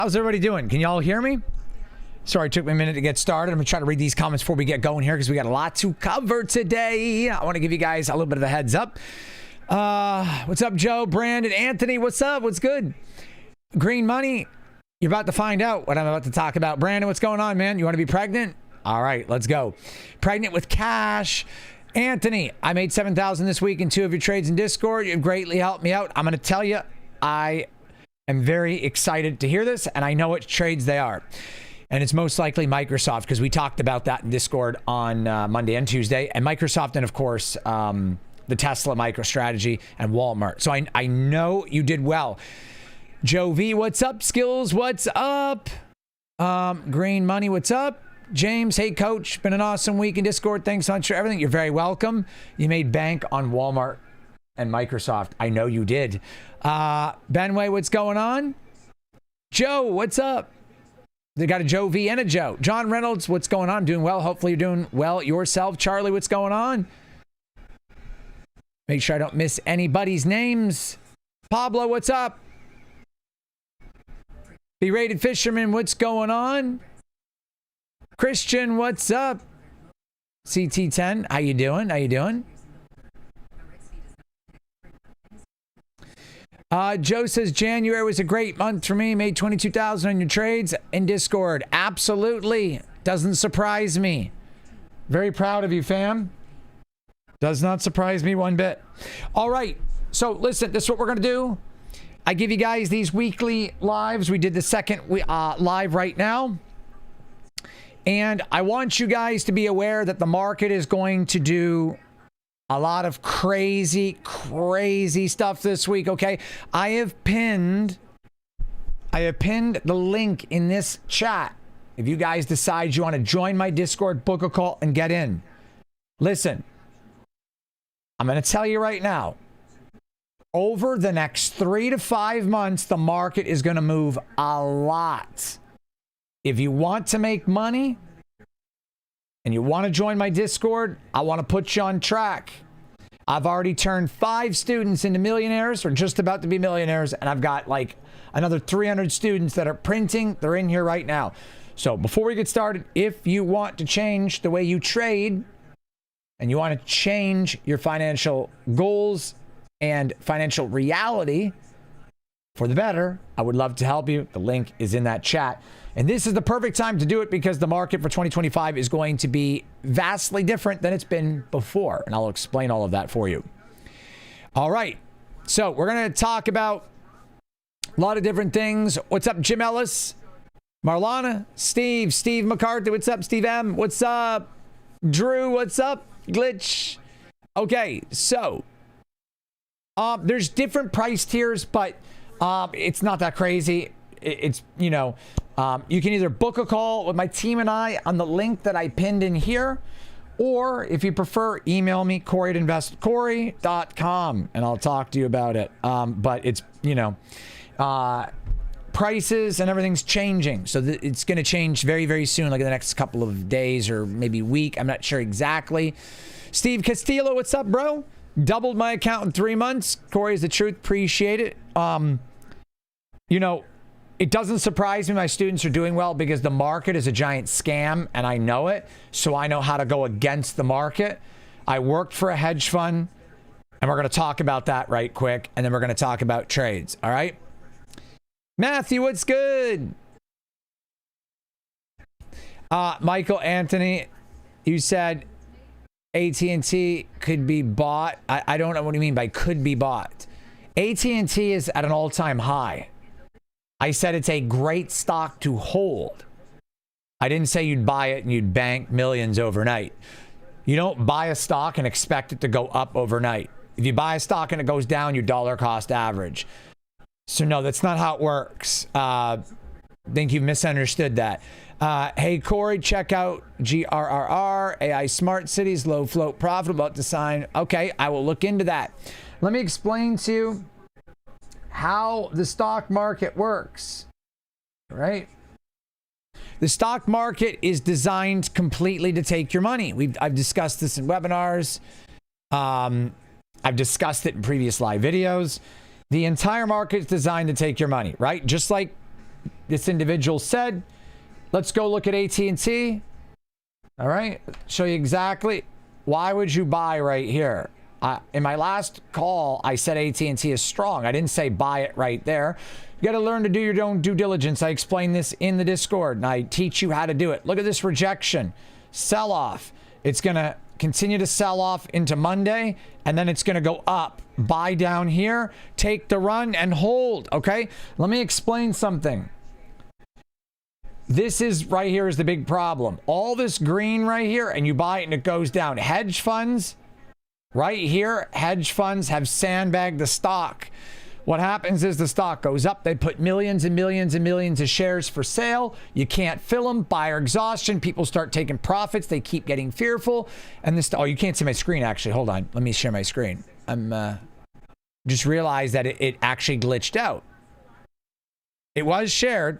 How's everybody doing? Can y'all hear me? Sorry, it took me a minute to get started. I'm going to try to read these comments before we get going here because we got a lot to cover today. I want to give you guys a little bit of a heads up. What's up, Joe, Brandon, Anthony? What's up? What's good? Green Money, you're about to find out what I'm about to talk about. Brandon, what's going on, man? You want to be pregnant? All right, let's go. Pregnant with cash. Anthony, I made $7,000 this week in 2 of your trades in Discord. You've greatly helped me out. I'm going to tell you, I am very excited to hear this, and I know what trades they are. And it's most likely Microsoft, because we talked about that in Discord on Monday and Tuesday. And Microsoft, and of course, the Tesla MicroStrategy and Walmart. So I know you did well. Joe V, what's up? Skills, what's up? Green Money, what's up? James, hey coach, been an awesome week in Discord. Thanks so much for everything. You're very welcome. You made bank on Walmart and Microsoft. I know you did. Benway, what's going on? Joe, what's up? They got a Joe V and a Joe. John Reynolds, what's going on? I'm doing well. Hopefully you're doing well yourself. Charlie, what's going on? Make sure I don't miss anybody's names. Pablo, what's up? Berated Fisherman, what's going on? Christian, what's up? CT10, how you doing? How you doing? Joe says January was a great month for me. Made 22,000 on your trades in Discord. Absolutely. Doesn't surprise me. Very proud of you, fam. Does not surprise me one bit. All right. So listen, this is what we're going to do. I give you guys these weekly lives. We did the second live right now. And I want you guys to be aware that the market is going to do a lot of crazy stuff this week, okay? I have pinned the link in this chat. If you guys decide you want to join my Discord, book a call and get in. Listen, I'm going to tell you right now, over the next 3 to 5 months, the market is going to move a lot. If you want to make money and you want to join my Discord, I want to put you on track. I've already turned 5 students into millionaires or just about to be millionaires, and I've got like another 300 students that are printing. They're in here right now. So before we get started, if you want to change the way you trade and you want to change your financial goals and financial reality for the better, I would love to help you. The link is in that chat. And this is the perfect time to do it because the market for 2025 is going to be vastly different than it's been before. And I'll explain all of that for you. All right. So we're going to talk about a lot of different things. What's up, Jim Ellis? Marlana? Steve McCarthy. What's up, Steve M? What's up? Drew, what's up? Glitch. Okay. So there's different price tiers, but it's not that crazy. It's, you know, you can either book a call with my team and I on the link that I pinned in here, or if you prefer, email me, Corey@investcorey.com, and I'll talk to you about it. But it's, you know, prices and everything's changing. So it's going to change very, very soon, like in the next couple of days or maybe week. I'm not sure exactly. Steve Castillo, what's up, bro? Doubled my account in 3 months. Corey is the truth. Appreciate it. You know, it doesn't surprise me my students are doing well because the market is a giant scam and I know it. So I know how to go against the market. I worked for a hedge fund and we're going to talk about that right quick. And then we're going to talk about trades. All right. Matthew, what's good? Michael Anthony, you said AT&T could be bought. I don't know what you mean by could be bought. AT&T is at an all-time high. I said it's a great stock to hold. I didn't say you'd buy it and you'd bank millions overnight. You don't buy a stock and expect it to go up overnight. If you buy a stock and it goes down, you dollar cost average. So no, that's not how it works. I think you've misunderstood that. Hey, Corey, check out GRRR, AI Smart Cities, low float profitable, about to sign. Okay, I will look into that. Let me explain to you how the stock market works, right? The stock market is designed completely to take your money. I've discussed this in webinars. I've discussed it in previous live videos. The entire market is designed to take your money, right? Just like this individual said. Let's go look at AT&T. All right, show you exactly. Why would you buy right here? In my last call, I said AT&T is strong. I didn't say buy it right there. You got to learn to do your own due diligence. I explain this in the Discord, and I teach you how to do it. Look at this rejection, sell off. It's going to continue to sell off into Monday, and then it's going to go up. Buy down here, take the run, and hold, okay? Let me explain something. This is right here is the big problem. All this green right here, and you buy it and it goes down. Hedge funds, right here, hedge funds have sandbagged the stock. What happens is the stock goes up. They put millions and millions and millions of shares for sale. You can't fill them. Buyer exhaustion. People start taking profits. They keep getting fearful. And this, oh, you can't see my screen, actually. Hold on. Let me share my screen. I'm just realized that it actually glitched out. It was shared,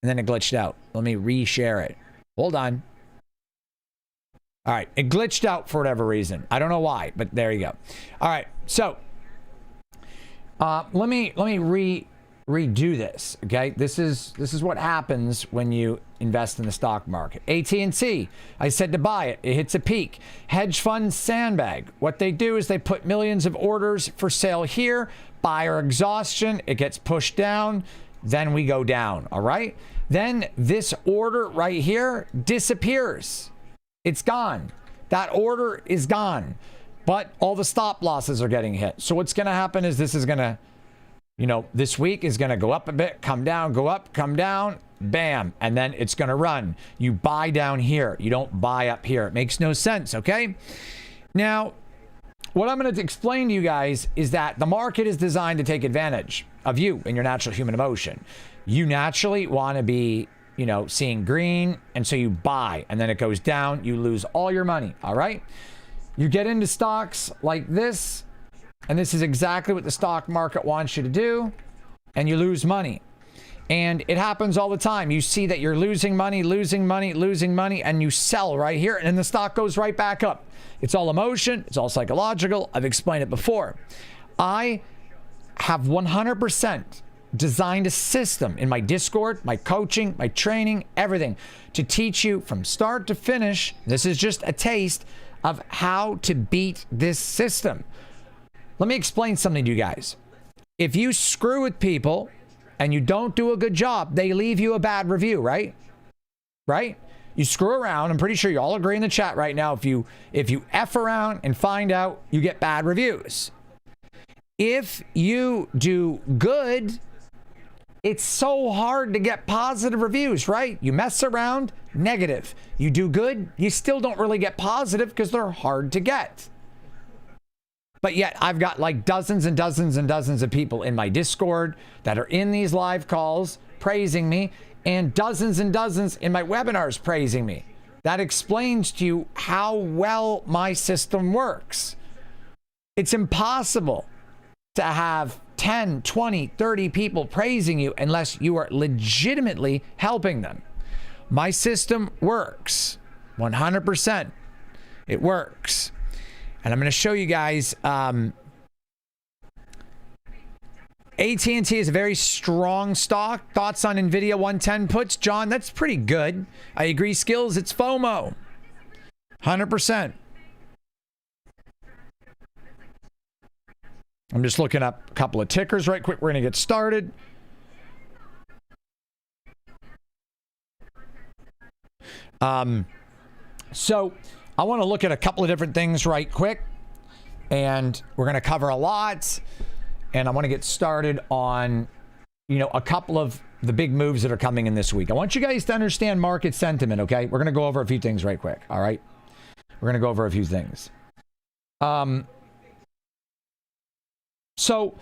and then it glitched out. Let me reshare it. Hold on. All right. It glitched out for whatever reason. I don't know why, but there you go. All right. So let me redo this. Okay, this is what happens when you invest in the stock market. AT&T, I said to buy it. It hits a peak. Hedge funds sandbag. What they do is they put millions of orders for sale here. Buyer exhaustion. It gets pushed down. Then we go down. All right. Then this order right here disappears. It's gone. That order is gone. But all the stop losses are getting hit. So what's going to happen is this is going to, this week is going to go up a bit, come down, go up, come down, bam. And then it's going to run. You buy down here. You don't buy up here. It makes no sense, okay? Now, what I'm going to explain to you guys is that the market is designed to take advantage of you and your natural human emotion. You naturally want to be, seeing green, and so you buy, and then it goes down. You lose all your money, all right? You get into stocks like this, and this is exactly what the stock market wants you to do, and you lose money. And it happens all the time. You see that you're losing money, and you sell right here, and then the stock goes right back up. It's all emotion. It's all psychological. I've explained it before. I have 100% designed a system in my Discord, my coaching, my training, everything to teach you from start to finish. This is just a taste of how to beat this system. Let me explain something to you guys. If you screw with people and you don't do a good job, they leave you a bad review, right? Right? You screw around. I'm pretty sure you all agree in the chat right now. If you F around and find out, you get bad reviews. If you do good, it's so hard to get positive reviews, right? You mess around, negative. You do good, you still don't really get positive because they're hard to get. But yet I've got like dozens and dozens and dozens of people in my Discord that are in these live calls praising me, and dozens and dozens in my webinars praising me. That explains to you how well my system works. It's impossible to have 10, 20, 30 people praising you unless you are legitimately helping them. My system works 100%. It works. And I'm going to show you guys. AT&T is a very strong stock. Thoughts on NVIDIA 110 puts? John, that's pretty good. I agree. Skills, it's FOMO. 100%. I'm just looking up a couple of tickers right quick. We're going to get started. So I want to look at a couple of different things right quick, and we're going to cover a lot, and I want to get started on, a couple of the big moves that are coming in this week. I want you guys to understand market sentiment, okay? We're going to go over a few things right quick, all right? We're going to go over a few things. So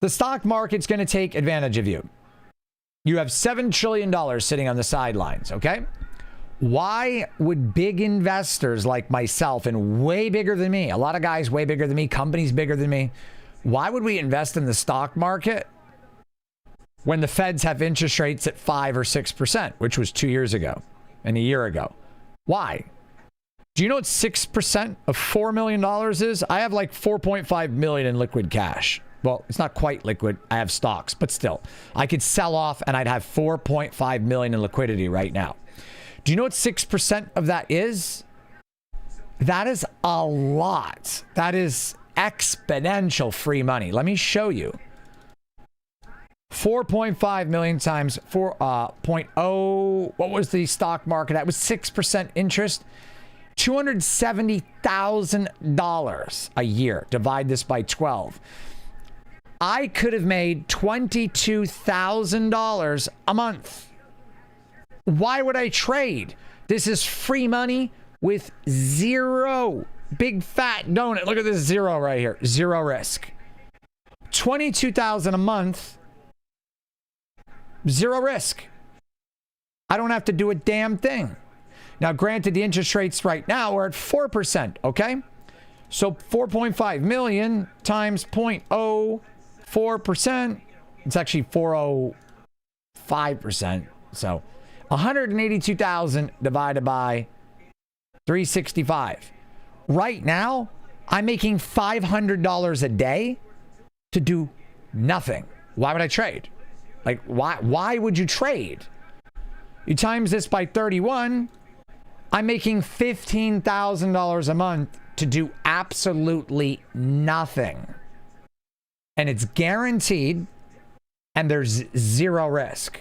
the stock market's going to take advantage of you. You have $7 trillion sitting on the sidelines, okay? Why would big investors like myself and way bigger than me, a lot of guys way bigger than me, companies bigger than me, why would we invest in the stock market when the feds have interest rates at 5 or 6%, which was 2 years ago and a year ago? Why? Do you know what 6% of $4 million is? I have like 4.5 million in liquid cash. Well, it's not quite liquid. I have stocks, but still. I could sell off and I'd have 4.5 million in liquidity right now. Do you know what 6% of that is? That is a lot. That is exponential free money. Let me show you. 4.5 million times 4.0. What was the stock market? That was 6% interest. $270,000 a year. Divide this by 12. I could have made $22,000 a month. Why would I trade? This is free money with zero. Big fat donut. Look at this zero right here. Zero risk. $22,000 a month. Zero risk. I don't have to do a damn thing. Now, granted, the interest rates right now are at 4%, okay? So 4.5 million times 0.04%, it's actually 405%. So 182,000 divided by 365. Right now, I'm making $500 a day to do nothing. Why would I trade? Like, why would you trade? You times this by 31, I'm making $15,000 a month to do absolutely nothing. And it's guaranteed, and there's zero risk.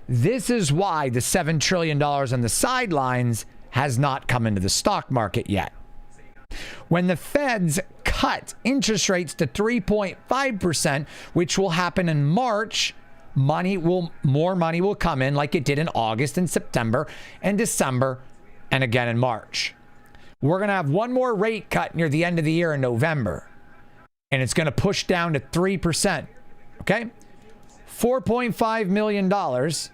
This is why the $7 trillion on the sidelines has not come into the stock market yet. When the Feds cut interest rates to 3.5%, which will happen in March, more money will come in like it did in August and September and December and again in March. We're going to have one more rate cut near the end of the year in November, and it's going to push down to 3%. Okay? $4.5 million times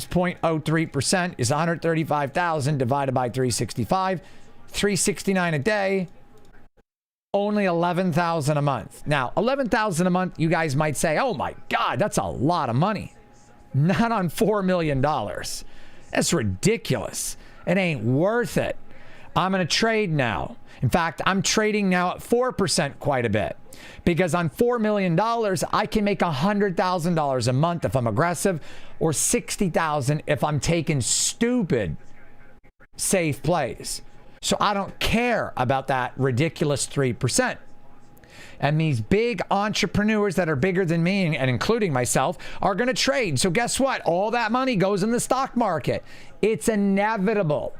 0.03% is 135,000 divided by 365. 369 a day, only 11,000 a month. Now, 11,000 a month, you guys might say, oh my God, that's a lot of money. Not on $4 million. That's ridiculous. It ain't worth it. I'm going to trade now. In fact, I'm trading now at 4% quite a bit, because on $4 million, I can make $100,000 a month if I'm aggressive, or $60,000 if I'm taking stupid safe plays. So I don't care about that ridiculous 3%. And these big entrepreneurs that are bigger than me, and including myself, are going to trade. So guess what? All that money goes in the stock market. It's inevitable.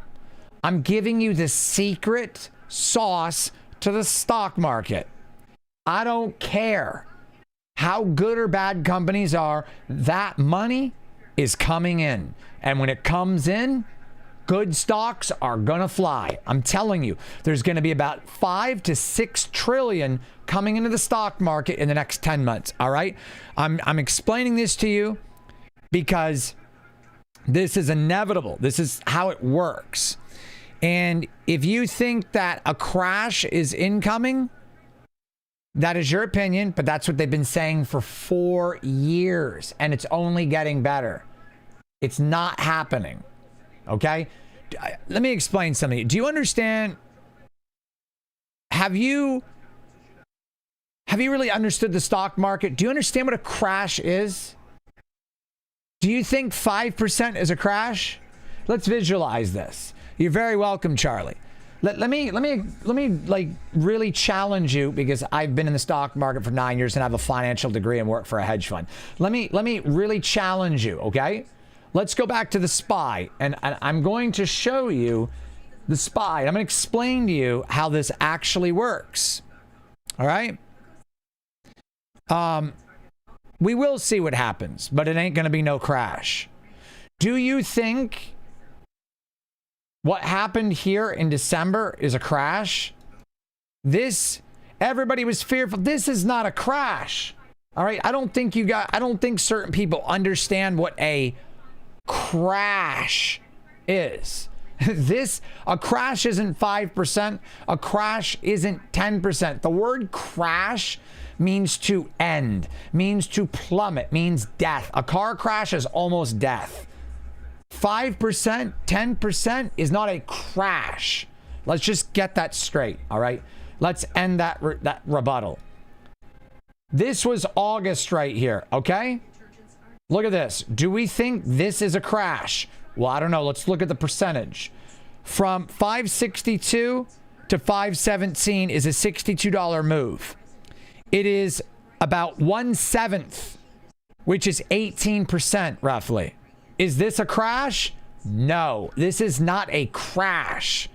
I'm giving you the secret sauce to the stock market. I don't care how good or bad companies are. That money is coming in. And when it comes in, good stocks are gonna fly. I'm telling you, there's gonna be about 5 to 6 trillion coming into the stock market in the next 10 months. All right. I'm explaining this to you because this is inevitable. This is how it works. And if you think that a crash is incoming, that is your opinion, but that's what they've been saying for 4 years, and it's only getting better. It's not happening. Okay? Let me explain something. Do you understand? Have you really understood the stock market? Do you understand what a crash is? Do you think 5% is a crash? Let's visualize this. You're very welcome, Charlie. Let me like really challenge you, because I've been in the stock market for 9 years and I have a financial degree and work for a hedge fund. Let me really challenge you, okay? Let's go back to the SPY, and I'm going to show you the SPY. I'm going to explain to you how this actually works. All right? We will see what happens, but it ain't going to be no crash. Do you think what happened here in December is a crash? Everybody was fearful. This is not a crash. All right? I don't think certain people understand what a crash is. A crash isn't 5%. A crash isn't 10%. The word crash means to end, means to plummet, means death. A car crash is almost death. 5%, 10% is not a crash. Let's just get that straight, all right? Let's end that rebuttal. This was August right here, okay? Look at this. Do we think this is a crash? Well, I don't know. Let's look at the percentage. From 562 to 517 is a $62 move. It is about 1/7, which is 18% roughly. Is this a crash? No, this is not a crash.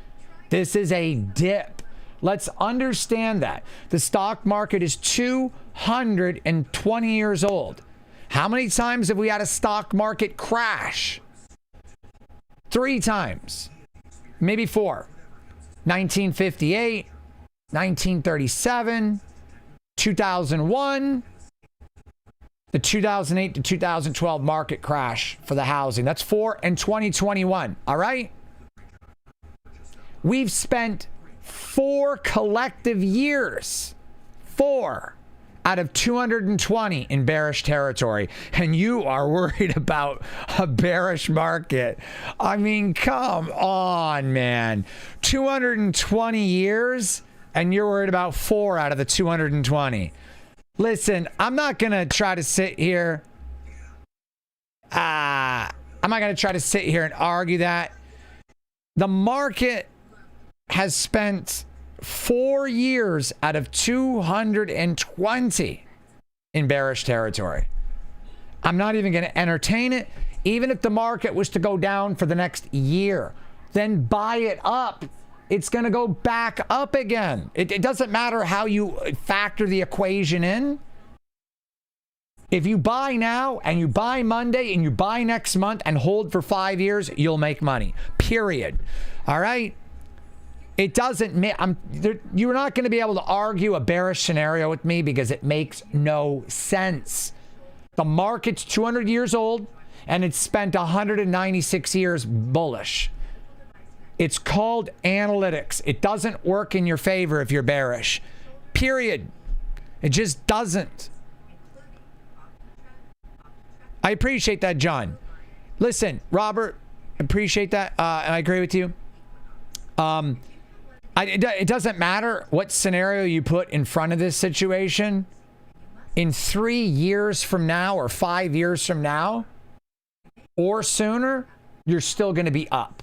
This is a dip. Let's understand that. The stock market is 220 years old. How many times have we had a stock market crash? 3 times, maybe 4. 1958, 1937, 2001, the 2008 to 2012 market crash for the housing. That's 4 and 2021. All right. We've spent 4 collective years, 4 out of 220 in bearish territory, and you are worried about a bearish market. I mean, come on, man. 220 years, and you're worried about 4 out of the 220. Listen, I'm not going to try to sit here. I'm not going to try to sit here and argue that. The market has spent 4 years out of 220 in bearish territory. I'm not even going to entertain it. Even if the market was to go down for the next year, then buy it up. It's going to go back up again. It doesn't matter how you factor the equation in. If you buy now and you buy Monday and you buy next month and hold for 5 years, you'll make money. Period. All right? It doesn't you're not going to be able to argue a bearish scenario with me because it makes no sense. The market's 200 years old and it's spent 196 years bullish. It's called analytics. It doesn't work in your favor if you're bearish. Period. It just doesn't. I appreciate that, John. Listen, Robert, appreciate that. And I agree with you. It doesn't matter what scenario you put in front of this situation. In 3 years from now or 5 years from now or sooner, you're still going to be up.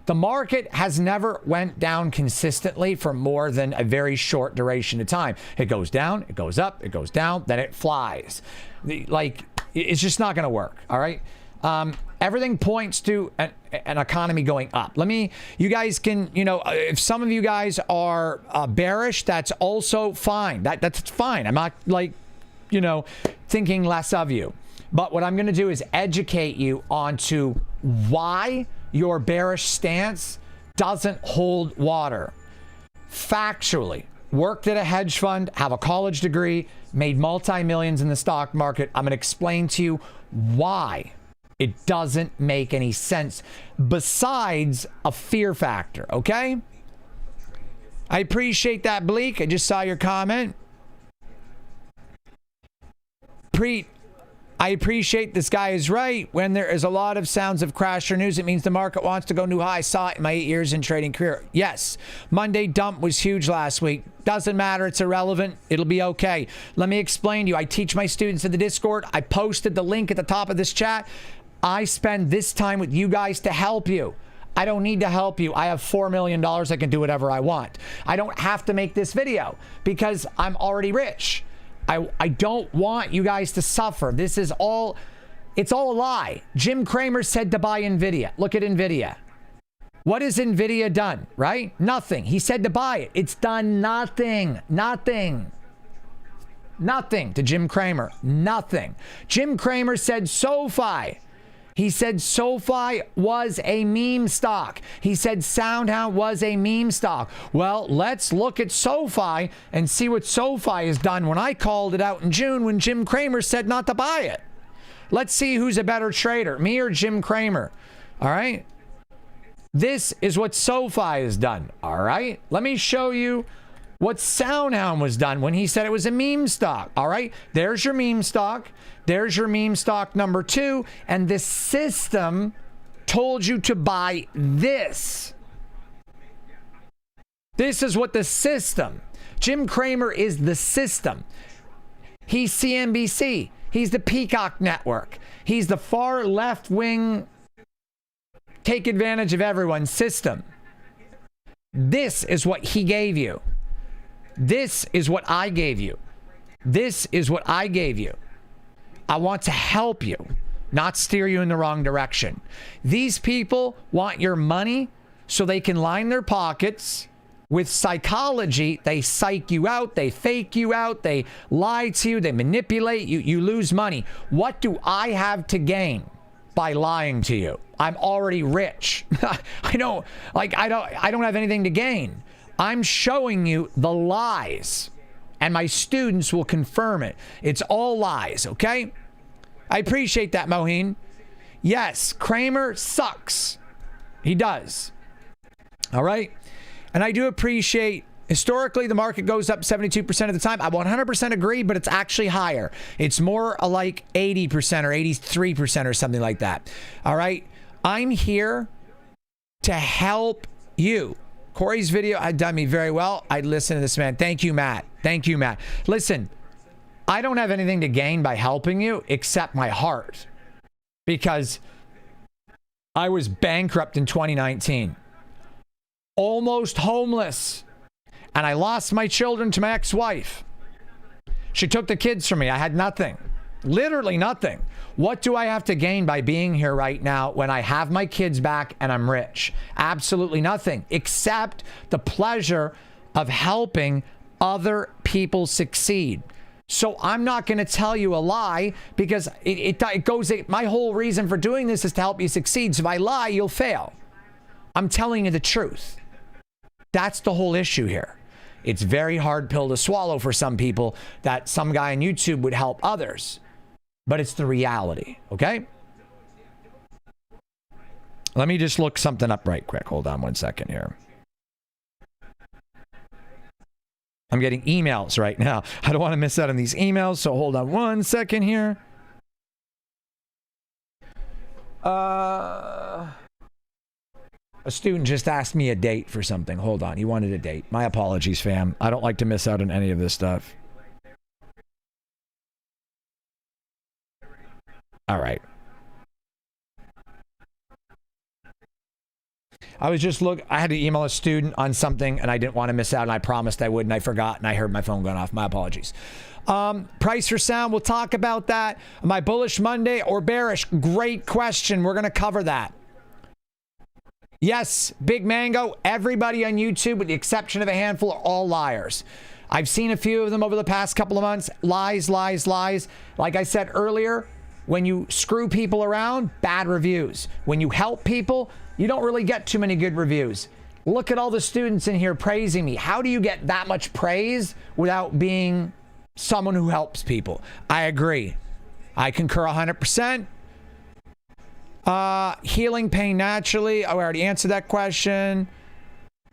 The market has never went down consistently for more than a very short duration of time. It goes down, it goes up, it goes down, then it flies. It's just not going to work. All right. Everything points to an economy going up. You guys can, if some of you guys are bearish, that's also fine. That's fine. I'm not thinking less of you. But what I'm going to do is educate you onto why your bearish stance doesn't hold water. Factually, worked at a hedge fund, have a college degree, made multi-millions in the stock market. I'm going to explain to you why it doesn't make any sense besides a fear factor, okay? I appreciate that, Bleak. I just saw your comment. Preet, I appreciate this guy is right. When there is a lot of sounds of crash or news, it means the market wants to go new high. I saw it in my 8 years in trading career. Yes, Monday dump was huge last week. Doesn't matter. It's irrelevant. It'll be okay. Let me explain to you. I teach my students in the Discord. I posted the link at the top of this chat. I spend this time with you guys to help you. I don't need to help you. I have $4 million. I can do whatever I want. I don't have to make this video because I'm already rich. I don't want you guys to suffer. It's all a lie. Jim Cramer said to buy NVIDIA. Look at NVIDIA. What has NVIDIA done, right? Nothing. He said to buy it. It's done nothing. Nothing. Nothing to Jim Cramer. Nothing. Jim Cramer said SoFi. He said SoFi was a meme stock. He said SoundHound was a meme stock. Well, let's look at SoFi and see what SoFi has done when I called it out in June when Jim Cramer said not to buy it. Let's see who's a better trader, me or Jim Cramer. All right. This is what SoFi has done. All right. Let me show you what SoundHound was done when he said it was a meme stock. All right. There's your meme stock. There's your meme stock number 2. And the system told you to buy this. This is what the system. Jim Cramer is the system. He's CNBC. He's the Peacock Network. He's the far left wing, take advantage of everyone system. This is what he gave you. This is what I gave you. This is what I gave you. I want to help you, not steer you in the wrong direction. These people want your money so they can line their pockets with psychology. They psych you out. They fake you out. They lie to you. They manipulate you. You lose money. What do I have to gain by lying to you? I'm already rich. I don't have anything to gain. I'm showing you the lies, and my students will confirm it. It's all lies, okay? I appreciate that, Moheen. Yes, Kramer sucks. He does. All right? And I do appreciate, historically, the market goes up 72% of the time. I 100% agree, but it's actually higher. It's more like 80% or 83% or something like that. All right? I'm here to help you. Corey's video had done me very well. I'd listen to this man. Thank you, Matt. Thank you, Matt. Listen, I don't have anything to gain by helping you except my heart, because I was bankrupt in 2019, almost homeless, and I lost my children to my ex-wife. She took the kids from me. I had nothing, literally nothing. What do I have to gain by being here right now when I have my kids back and I'm rich? Absolutely nothing, except the pleasure of helping other people succeed. So I'm not going to tell you a lie, because my whole reason for doing this is to help you succeed. So if I lie, you'll fail. I'm telling you the truth. That's the whole issue here. It's a very hard pill to swallow for some people that some guy on YouTube would help others. But it's the reality, okay? Let me just look something up right quick. Hold on one second here. I'm getting emails right now. I don't want to miss out on these emails, so hold on one second here. A student just asked me a date for something. Hold on. He wanted a date. My apologies, fam. I don't like to miss out on any of this stuff. All right. I had to email a student on something, and I didn't want to miss out, and I promised I would, and I forgot, and I heard my phone going off. My apologies. Price for sound, we'll talk about that. Am I bullish Monday or bearish? Great question. We're going to cover that. Yes, Big Mango, everybody on YouTube, with the exception of a handful, are all liars. I've seen a few of them over the past couple of months. Lies, lies, lies. Like I said earlier, when you screw people around, bad reviews. When you help people, you don't really get too many good reviews. Look at all the students in here praising me. How do you get that much praise without being someone who helps people? I agree. I concur 100%. Healing pain naturally. Oh, I already answered that question.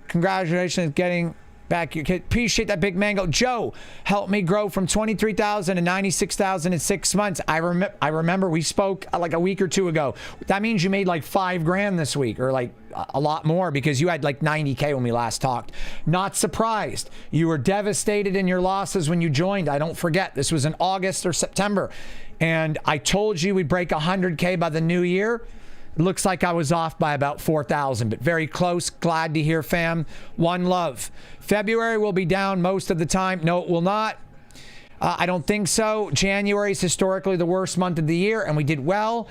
Congratulations getting back your kid. Appreciate that, Big Mango. Joe helped me grow from 23,000 to 96,000 in 6 months. I remember we spoke like a week or two ago. That means you made like $5,000 this week, or like a lot more, because you had like 90K when we last talked. Not surprised. You were devastated in your losses when you joined. I don't forget. This was in August or September. And I told you we'd break 100K by the new year. It looks like I was off by about 4,000, but very close. Glad to hear, fam. One love. February will be down most of the time. No, it will not. I don't think so. January is historically the worst month of the year, and we did well.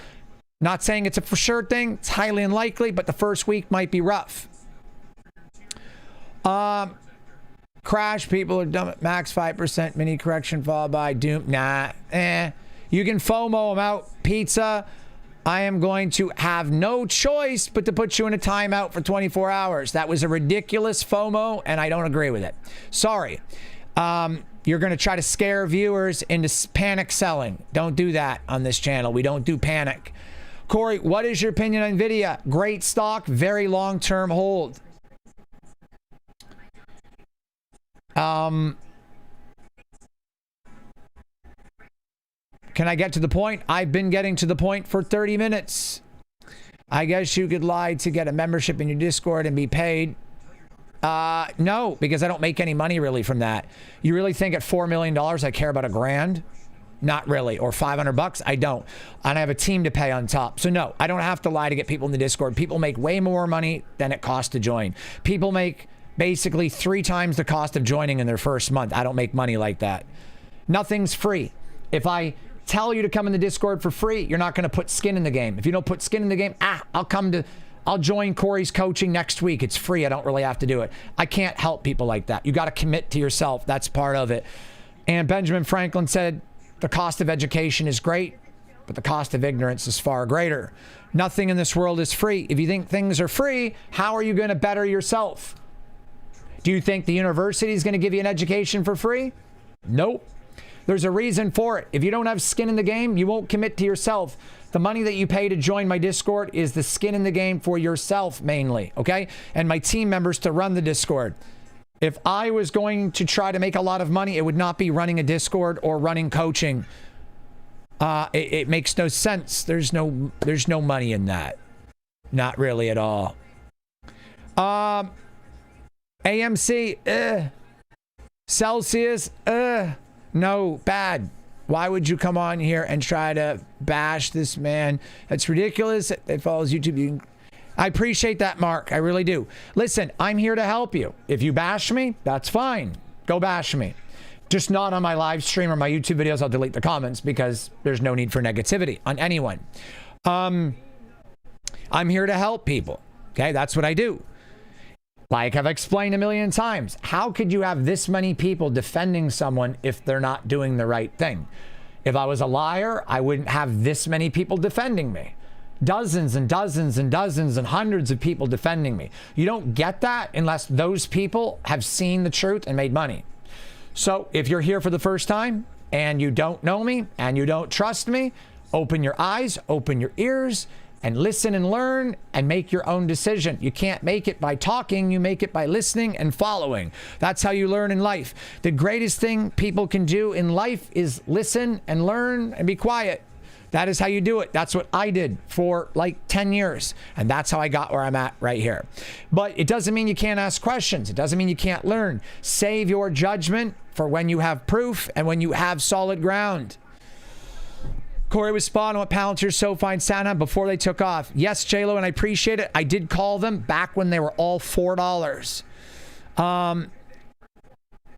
Not saying it's a for sure thing. It's highly unlikely, but the first week might be rough. Crash, people are dumb at max 5%, mini correction followed by doom. Nah, You can FOMO them out. Pizza. I am going to have no choice but to put you in a timeout for 24 hours. That was a ridiculous FOMO, and I don't agree with it. Sorry. You're going to try to scare viewers into panic selling. Don't do that on this channel. We don't do panic. Corey, what is your opinion on NVIDIA? Great stock, very long-term hold. Can I get to the point? I've been getting to the point for 30 minutes. I guess you could lie to get a membership in your Discord and be paid. No, because I don't make any money really from that. You really think at $4 million I care about $1,000? Not really. Or $500? I don't. And I have a team to pay on top. So no, I don't have to lie to get people in the Discord. People make way more money than it costs to join. People make basically 3 times the cost of joining in their first month. I don't make money like that. Nothing's free. If I tell you to come in the Discord for free, you're not going to put skin in the game. If you don't put skin in the game, I'll join Corey's coaching next week. It's free. I don't really have to do it. I can't help people like that. You got to commit to yourself. That's part of it. And Benjamin Franklin said, the cost of education is great, but the cost of ignorance is far greater. Nothing in this world is free. If you think things are free, how are you going to better yourself? Do you think the university is going to give you an education for free? Nope. There's a reason for it. If you don't have skin in the game, you won't commit to yourself. The money that you pay to join my Discord is the skin in the game for yourself mainly, okay? And my team members to run the Discord. If I was going to try to make a lot of money, it would not be running a Discord or running coaching. It makes no sense. There's no money in that. Not really at all. AMC, Celsius, no, bad. Why would you come on here and try to bash this man? That's ridiculous. It follows YouTube. I appreciate that, Mark. I really do. Listen, I'm here to help you. If you bash me, that's fine. Go bash me. Just not on my live stream or my YouTube videos. I'll delete the comments because there's no need for negativity on anyone. I'm here to help people. Okay, that's what I do. Like I've explained a million times, how could you have this many people defending someone if they're not doing the right thing? If I was a liar, I wouldn't have this many people defending me. Dozens and dozens and dozens and hundreds of people defending me. You don't get that unless those people have seen the truth and made money. So if you're here for the first time and you don't know me and you don't trust me, open your eyes, open your ears, and listen and learn and make your own decision. You can't make it by talking. You make it by listening and following. That's how you learn in life. The greatest thing people can do in life is listen and learn and be quiet. That is how you do it. That's what I did for like 10 years. And that's how I got where I'm at right here. But it doesn't mean you can't ask questions. It doesn't mean you can't learn. Save your judgment for when you have proof and when you have solid ground. Corey was spot on what Palantir, SoFi, and SoundHound before they took off. Yes, JLo, and I appreciate it. I did call them back when they were all $4.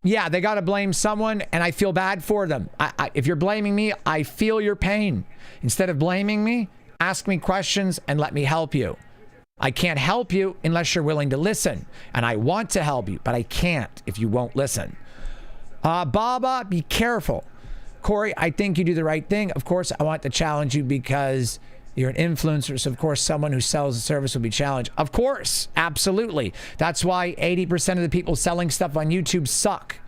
Yeah, they got to blame someone, and I feel bad for them. If you're blaming me, I feel your pain. Instead of blaming me, ask me questions and let me help you. I can't help you unless you're willing to listen. And I want to help you, but I can't if you won't listen. Baba, be careful. Corey, I think you do the right thing. Of course, I want to challenge you because you're an influencer. So, of course, someone who sells a service will be challenged. Of course, absolutely. That's why 80% of the people selling stuff on YouTube suck.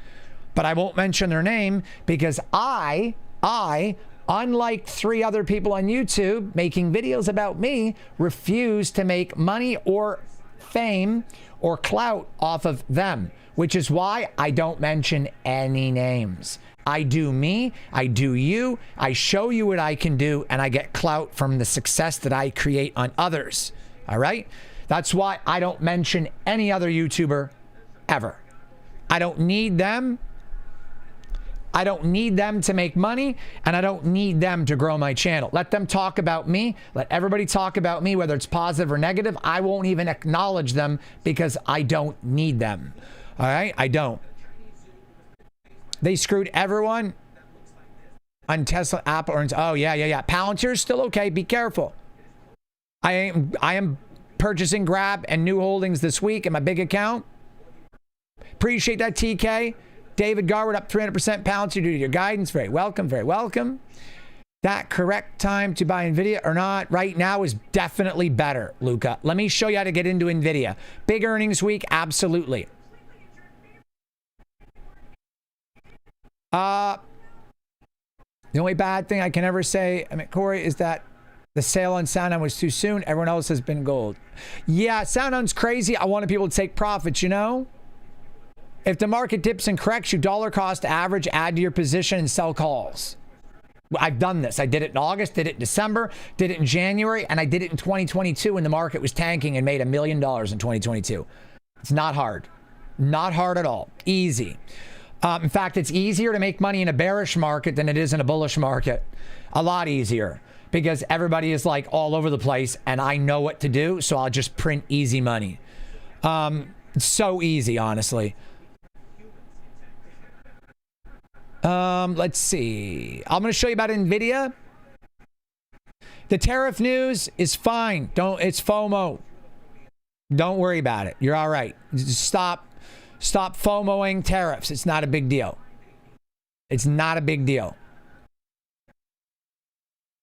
But I won't mention their name because I, unlike 3 other people on YouTube making videos about me, refuse to make money or fame or clout off of them, which is why I don't mention any names. I do me, I do you, I show you what I can do, and I get clout from the success that I create on others. All right? That's why I don't mention any other YouTuber ever. I don't need them. I don't need them to make money, and I don't need them to grow my channel. Let them talk about me. Let everybody talk about me, whether it's positive or negative. I won't even acknowledge them because I don't need them. All right? I don't. They screwed everyone on Tesla, Apple, or oh yeah. Palantir's still okay. Be careful. I am purchasing Grab and new holdings this week in my big account. Appreciate that, TK. David Garwood up 300%. Palantir due to your guidance. Very welcome. Very welcome. That correct time to buy Nvidia or not right now is definitely better, Luca. Let me show you how to get into Nvidia. Big earnings week, absolutely. The only bad thing I can ever say, Corey, is that the sale on SoundHound was too soon. Everyone else has been gold. Yeah, SoundHound's crazy. I wanted people to take profits, you know? If the market dips and corrects, you dollar cost average, add to your position and sell calls. I've done this. I did it in August, did it in December, did it in January, and I did it in 2022 when the market was tanking and made $1 million in 2022. It's not hard. Not hard at all. Easy. In fact, it's easier to make money in a bearish market than it is in a bullish market. A lot easier because everybody is like all over the place and I know what to do. So I'll just print easy money. It's so easy, honestly. Let's see. I'm going to show you about NVIDIA. The tariff news is fine. It's FOMO. Don't worry about it. You're all right. Just stop FOMOing tariffs. It's not a big deal. It's not a big deal.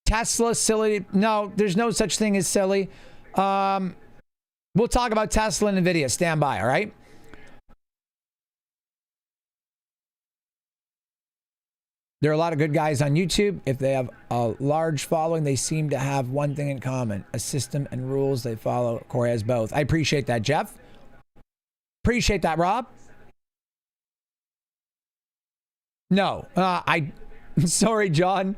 Tesla, silly. No, there's no such thing as silly. We'll talk about Tesla and NVIDIA. Stand by, all right? There are a lot of good guys on YouTube. If they have a large following, they seem to have one thing in common, a system and rules they follow. Corey has both. I appreciate that, Jeff. Appreciate that, Rob. No, sorry, John.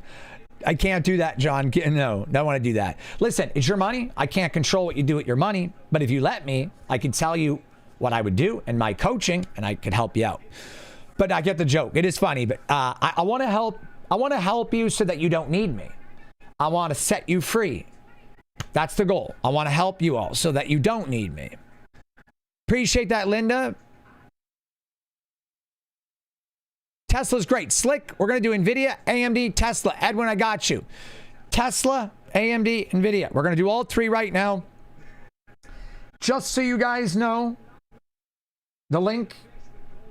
I can't do that, John. No, don't want to do that. Listen, it's your money. I can't control what you do with your money. But if you let me, I can tell you what I would do in my coaching and I could help you out. But I get the joke. It is funny, but I want to help. I want to help you so that you don't need me. I want to set you free. That's the goal. I want to help you all so that you don't need me. Appreciate that, Linda. Tesla's great. Slick. We're going to do NVIDIA, AMD, Tesla. Edwin, I got you. Tesla, AMD, NVIDIA. We're going to do all three right now. Just so you guys know, the link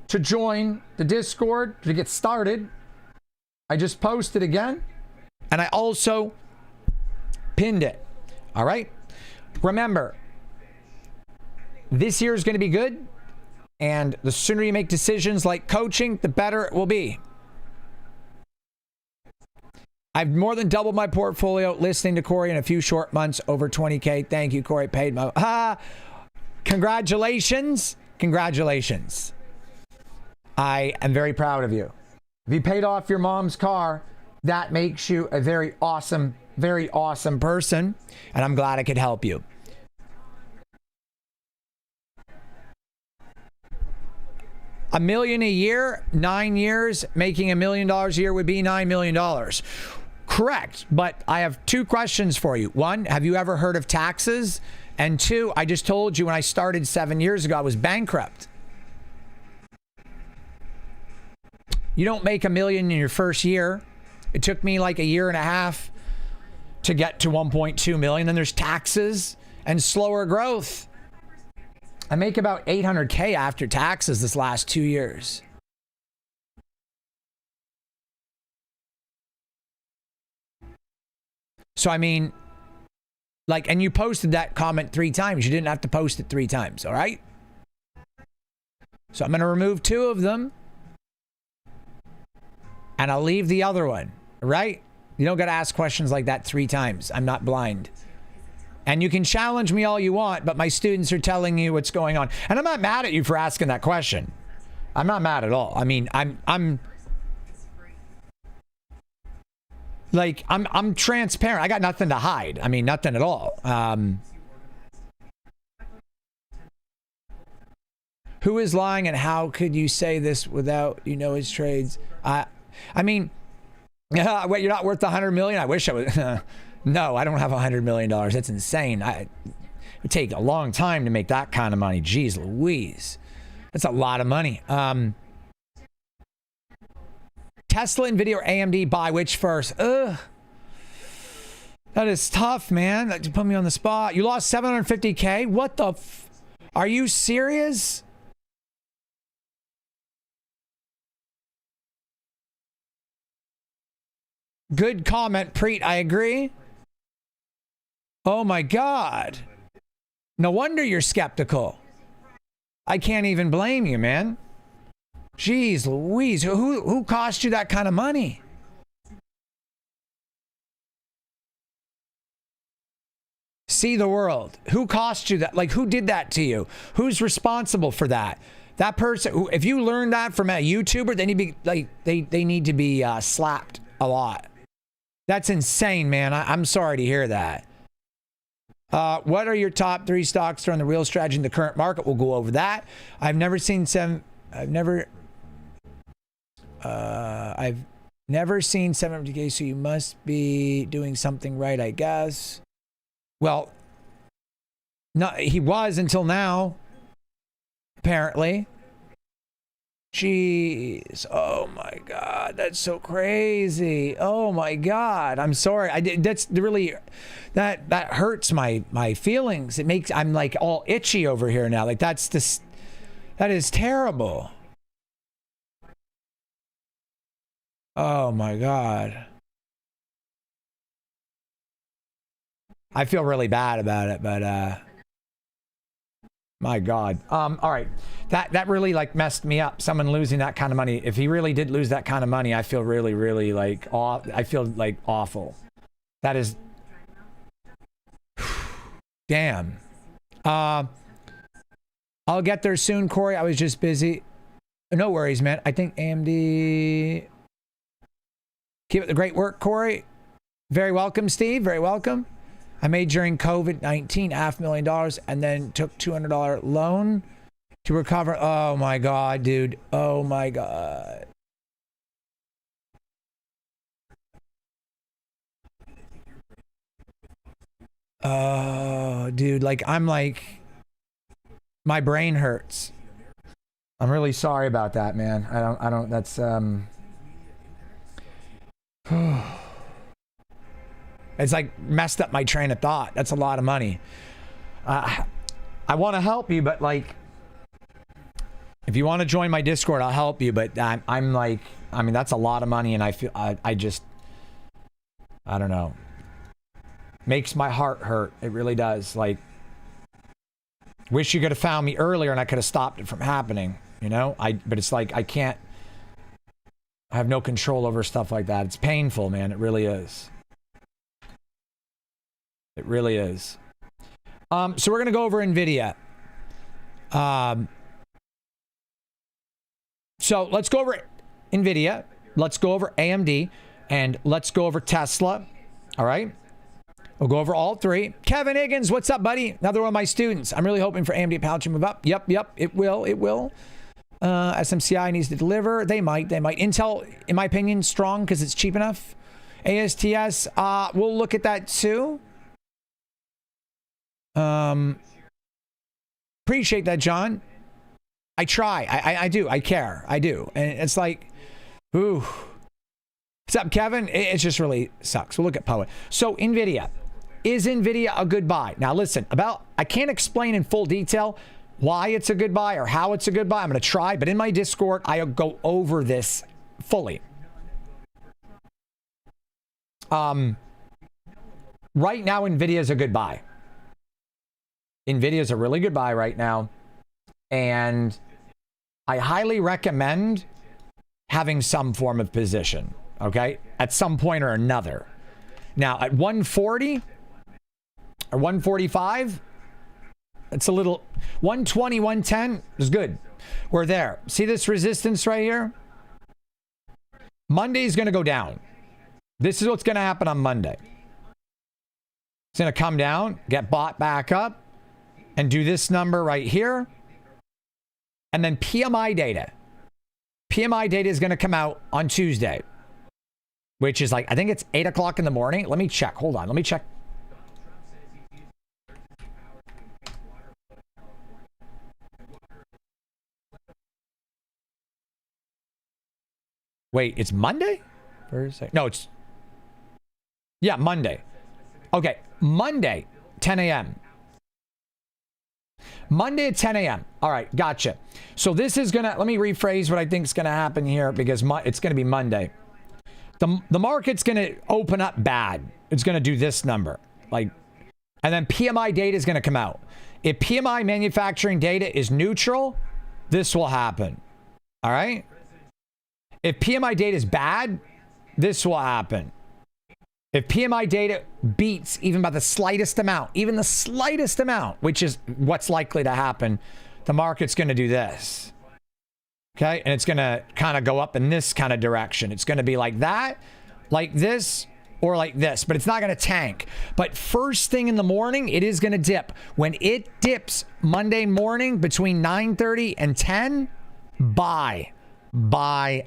to join the Discord to get started, I just posted again, and I also pinned it. All right. Remember, this year is going to be good, and the sooner you make decisions like coaching, the better it will be. I've more than doubled my portfolio listening to Corey in a few short months, over 20K. Thank you, Corey. Paid my congratulations. Congratulations. I am very proud of you. If you paid off your mom's car, that makes you a very awesome person. And I'm glad I could help you. $1 million a year, 9 years, making $1 million a year would be $9 million. Correct. But I have two questions for you. One, have you ever heard of taxes? And two, I just told you when I started 7 years ago, I was bankrupt. You don't make $1 million in your first year. It took me like a year and a half to get to 1.2 million. Then there's taxes and slower growth. I make about 800K after taxes this last 2 years. So, I mean, like, and you posted that comment 3 times. You didn't have to post it 3 times, all right? So I'm going to remove 2 of them. And I'll leave the other one, right? You don't got to ask questions like that 3 times. I'm not blind. And you can challenge me all you want, but my students are telling you what's going on. And I'm not mad at you for asking that question. I'm not mad at all. I mean, I'm transparent. I got nothing to hide. I mean, nothing at all. Who is lying and how could you say this without, his trades? I mean, wait, you're not worth $100 million? I wish I was. No, I don't have $100 million. That's insane. It would take a long time to make that kind of money. Jeez Louise. That's a lot of money. Tesla, NVIDIA, or AMD, buy which first? Ugh. That is tough, man. That put me on the spot. You lost 750K? What the are you serious? Good comment, Preet. I agree. Oh my God. No wonder you're skeptical. I can't even blame you, man. Jeez Louise. Who cost you that kind of money? See the world. Who cost you that? Like, who did that to you? Who's responsible for that? That person, if you learned that from a YouTuber, they need to be like, they need to be slapped a lot. That's insane, man. I'm sorry to hear that. What are your top 3 stocks that are on the real strategy in the current market? We'll go over that. I've never seen 750K, so you must be doing something right, I guess. Well, no, he was until now, apparently. Jeez. Oh my God. That's so crazy. Oh my God. I'm sorry. That's really, that hurts my feelings. I'm like all itchy over here now. Like that is terrible. Oh my God. I feel really bad about it, but my God. All right. That really like messed me up. Someone losing that kind of money. If he really did lose that kind of money, I feel really, really like I feel like awful. That is damn. I'll get there soon, Corey. I was just busy. No worries, man. I think AMD. Keep up the great work, Corey. Very welcome, Steve. Very welcome. I made during COVID-19 $500,000 and then took $200 loan to recover. Oh my God, dude. Oh my God. Oh, dude. Like, I'm like, my brain hurts. I'm really sorry about that, man. I don't, that's, it's like messed up my train of thought. That's a lot of money. I want to help you, but like, if you want to join my Discord, I'll help you. But I'm like, I mean, that's a lot of money, and I feel I just, I don't know. Makes my heart hurt. It really does. Like, wish you could have found me earlier, and I could have stopped it from happening. You know, but it's like I can't. I have no control over stuff like that. It's painful, man. It really is. It really is. So we're going to go over NVIDIA. So let's go over NVIDIA. Let's go over AMD. And let's go over Tesla. All right. We'll go over all 3. Kevin Higgins, what's up, buddy? Another one of my students. I'm really hoping for AMD Power to move up. Yep. It will. SMCI needs to deliver. They might. Intel, in my opinion, strong because it's cheap enough. ASTS, we'll look at that too. Appreciate that, John. I try. I do. I care. I do. And it's like, ooh. What's up, Kevin? It just really sucks. We'll look at Poet. So, NVIDIA. Is NVIDIA a good buy? Now, listen, I can't explain in full detail why it's a good buy or how it's a good buy. I'm going to try, but in my Discord, I'll go over this fully. Right now, NVIDIA is a good buy. NVIDIA is a really good buy right now. And I highly recommend having some form of position, okay? At some point or another. Now, at 140 or 145, it's a little... 120, 110 is good. We're there. See this resistance right here? Monday's going to go down. This is what's going to happen on Monday. It's going to come down, get bought back up, and do this number right here. And then PMI data. PMI data is going to come out on Tuesday, which is like, I think it's 8 o'clock in the morning. Let me check. Hold on. Let me check. Wait, it's Monday? No, it's... Yeah, Monday. Okay, Monday, 10 a.m. Monday at 10 a.m. All right, gotcha. So this is going to... Let me rephrase what I think is going to happen here because it's going to be Monday. The market's going to open up bad. It's going to do this number. And then PMI data is going to come out. If PMI manufacturing data is neutral, this will happen. All right? If PMI data is bad, this will happen. If PMI data beats even by the slightest amount, which is what's likely to happen, the market's going to do this. Okay? And it's going to kind of go up in this kind of direction. It's going to be like that, like this, or like this, but it's not going to tank. But first thing in the morning, it is going to dip. When it dips Monday morning between 9:30 and 10, buy. Buy.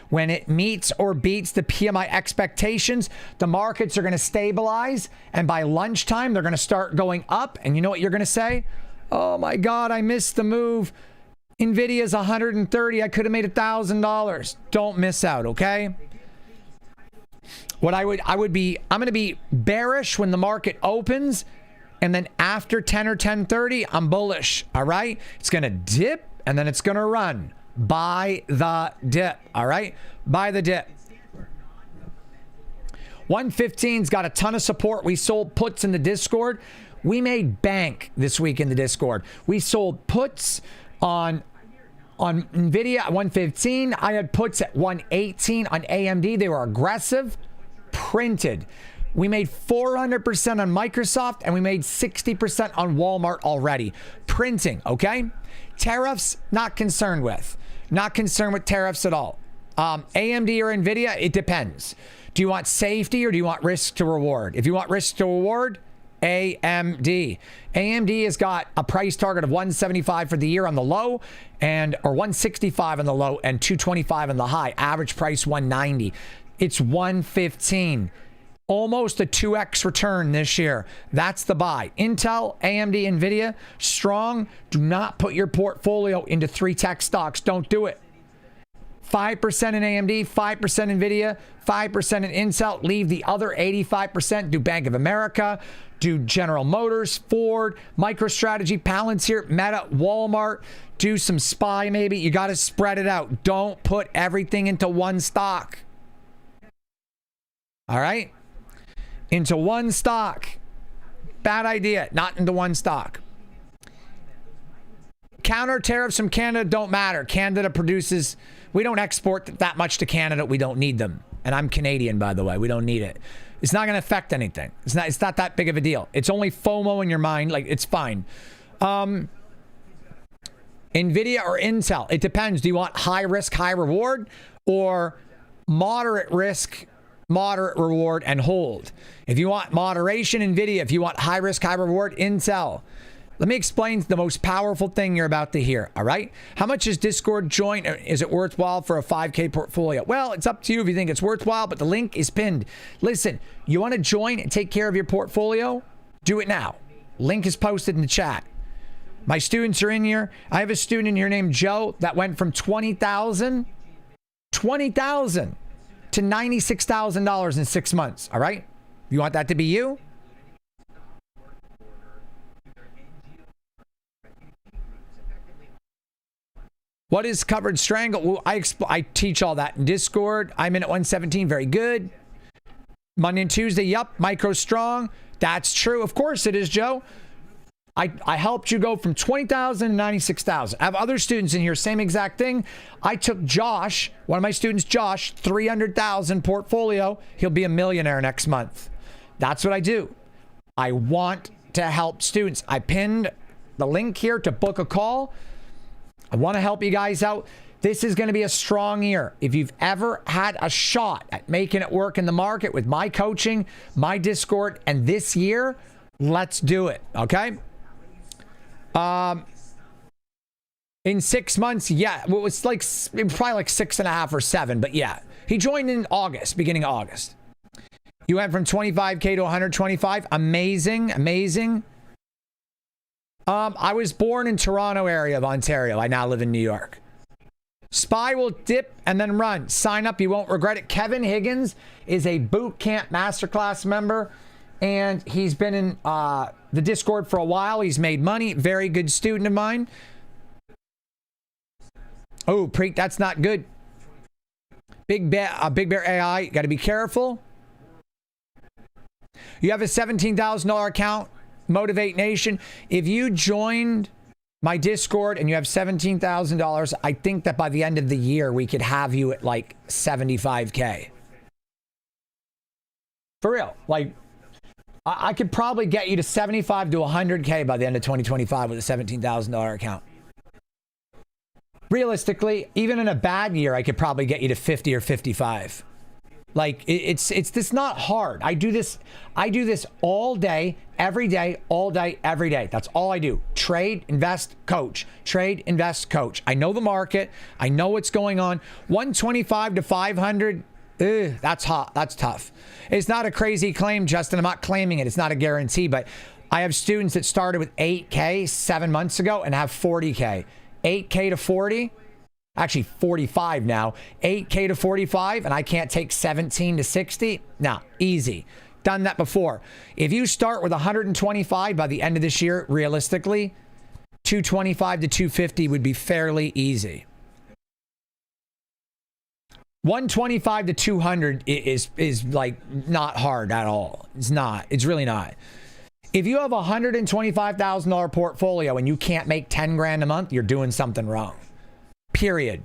When it meets or beats the PMI expectations, the markets are going to stabilize, and by lunchtime, they're going to start going up. And you know what you're going to say? Oh my God, I missed the move. Nvidia's 130. I could have made $1,000. Don't miss out, okay? I'm going to be bearish when the market opens, and then after 10 or 10:30, I'm bullish, all right? It's going to dip, and then it's going to run. Buy the dip, all right? Buy the dip. 115's got a ton of support. We sold puts in the Discord. We made bank this week in the Discord. We sold puts on Nvidia at 115. I had puts at 118 on AMD. They were aggressive. Printed. We made 400% on Microsoft, and we made 60% on Walmart already. Printing, okay? Tariffs, not concerned with. Not concerned with tariffs at all. AMD or Nvidia, it depends. Do you want safety or do you want risk to reward? If you want risk to reward, AMD. AMD has got a price target of 175 for the year on the low, or 165 on the low and 225 on the high. Average price 190. It's 115. Almost a 2x return this year. That's the buy. Intel, AMD, Nvidia, strong. Do not put your portfolio into 3 tech stocks. Don't do it. 5% in AMD, 5% Nvidia, 5% in Intel. Leave the other 85%. Do Bank of America, do General Motors, Ford, MicroStrategy, Palantir, Meta, Walmart. Do some SPY maybe. You got to spread it out. Don't put everything into one stock. All right? Into one stock. Bad idea. Not into one stock. Counter tariffs from Canada don't matter. Canada produces, we don't export that much to Canada. We don't need them. And I'm Canadian, by the way. We don't need it. It's not going to affect anything. It's not that big of a deal. It's only FOMO in your mind. Like, it's fine. Nvidia or Intel? It depends. Do you want high risk, high reward, or moderate risk, moderate reward, and hold? If you want moderation, Nvidia. If you want high risk, high reward, Intel. Let me explain the most powerful thing you're about to hear, all right? How much is Discord join? Is it worthwhile for a 5K portfolio? Well, it's up to you if you think it's worthwhile, but the link is pinned. Listen, you want to join and take care of your portfolio? Do it now. Link is posted in the chat. My students are in here. I have a student in here named Joe that went from $20,000 to $96,000 in 6 months, all right? You want that to be you? What is covered strangle? Well, I teach all that in Discord. I'm in at 117. Very good. Monday and Tuesday. Yup. Micro strong. That's true. Of course it is, Joe. I helped you go from 20,000 to 96,000. I have other students in here. Same exact thing. I took Josh, one of my students, Josh, 300,000 portfolio. He'll be a millionaire next month. That's what I do. I want to help students. I pinned the link here to book a call. I want to help you guys out. This is going to be a strong year. If you've ever had a shot at making it work in the market with my coaching, my Discord, and this year, let's do it. Okay? In 6 months, yeah. Well, it's like probably like 6.5 or 7, but yeah. He joined in August, beginning of August. You went from 25K to 125. Amazing, amazing. I was born in Toronto area of Ontario. I now live in New York. SPY will dip and then run. Sign up. You won't regret it. Kevin Higgins is a boot camp masterclass member, and he's been in the Discord for a while. He's made money. Very good student of mine. Oh, Preet, that's not good. Big Bear AI. Got to be careful. You have a $17,000 account. Motivate Nation. If you joined my Discord and you have $17,000, I think that by the end of the year, we could have you at like 75K. For real. Like, I could probably get you to 75 to 100K by the end of 2025 with a $17,000 account. Realistically, even in a bad year, I could probably get you to 50 or 55. Like it's this not hard. I do this all day, every day, all day, every day. That's all I do. Trade, invest, coach. Trade, invest, coach. I know the market. I know what's going on. 125 to 500. That's hot. That's tough. It's not a crazy claim, Justin. I'm not claiming it. It's not a guarantee, but I have students that started with 8K 7 months ago and have 40K. 8K to 40. Actually 45 now, 8K to 45, and I can't take 17 to 60. No, easy. Done that before. If you start with 125 by the end of this year, realistically, 225 to 250 would be fairly easy. 125 to 200 is like not hard at all. It's not. It's really not. If you have a $125,000 portfolio and you can't make 10 grand a month, you're doing something wrong. Period.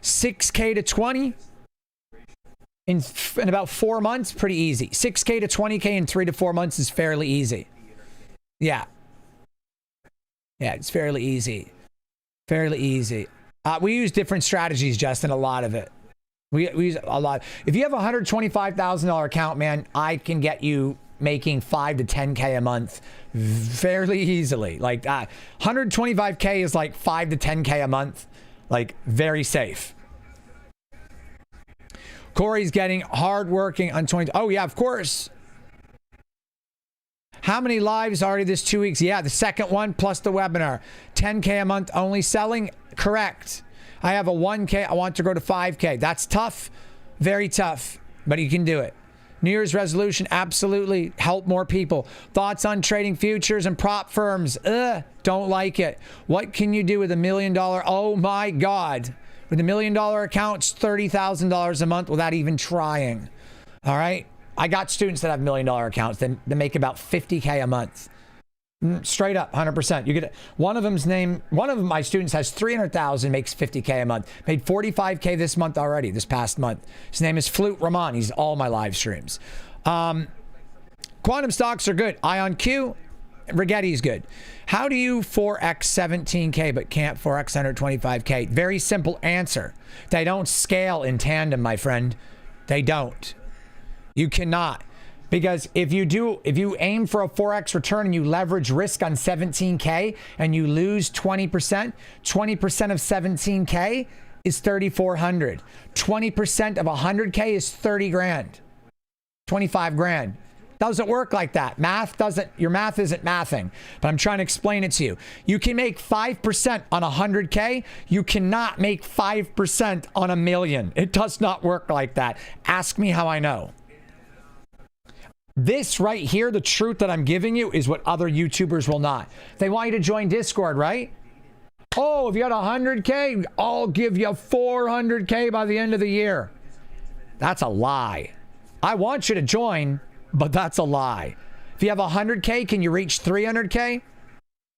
6K to 20 in about 4 months, pretty easy. 6K to 20K in 3 to 4 months is fairly easy. Yeah. Yeah, it's fairly easy. Fairly easy. We use different strategies, Justin, a lot of it. We use a lot. If you have a $125,000 account, man, I can get you making 5 to 10K a month fairly easily. Like 125K is like 5 to 10K a month. Like, very safe. Corey's getting hardworking on 20. Oh, yeah, of course. How many lives already this 2 weeks? Yeah, the second one plus the webinar. 10K a month only selling? Correct. I have a 1K. I want to go to 5K. That's tough. Very tough. But you can do it. New Year's resolution, absolutely. Help more people. Thoughts on trading futures and prop firms? Don't like it. What can you do with $1 million? Oh my God. With $1 million accounts, $30,000 a month without even trying. All right. I got students that have $1 million accounts that make about 50K a month. Straight up, 100%. You get one of my students has 300,000, makes 50K a month. Made 45K this month already, this past month. His name is Flute Rahman. He's all my live streams. Quantum stocks are good. Ion Q, Rigetti's good. How do you 4x 17K but can't 4x 125K? Very simple answer. They don't scale in tandem, my friend. They don't. You cannot. Because if you aim for a 4x return and you leverage risk on 17K and you lose 20%, 20% of 17K is 3,400. 20% of 100K is 30 grand. 25 grand. Doesn't work like that. Your math isn't mathing, but I'm trying to explain it to you. You can make 5% on 100K. You cannot make 5% on $1 million. It does not work like that. Ask me how I know. This right here, the truth that I'm giving you is what other YouTubers will not. They want you to join Discord, right? Oh, if you got 100K, I'll give you 400K by the end of the year. That's a lie. I want you to join, but that's a lie. If you have 100K, can you reach 300K?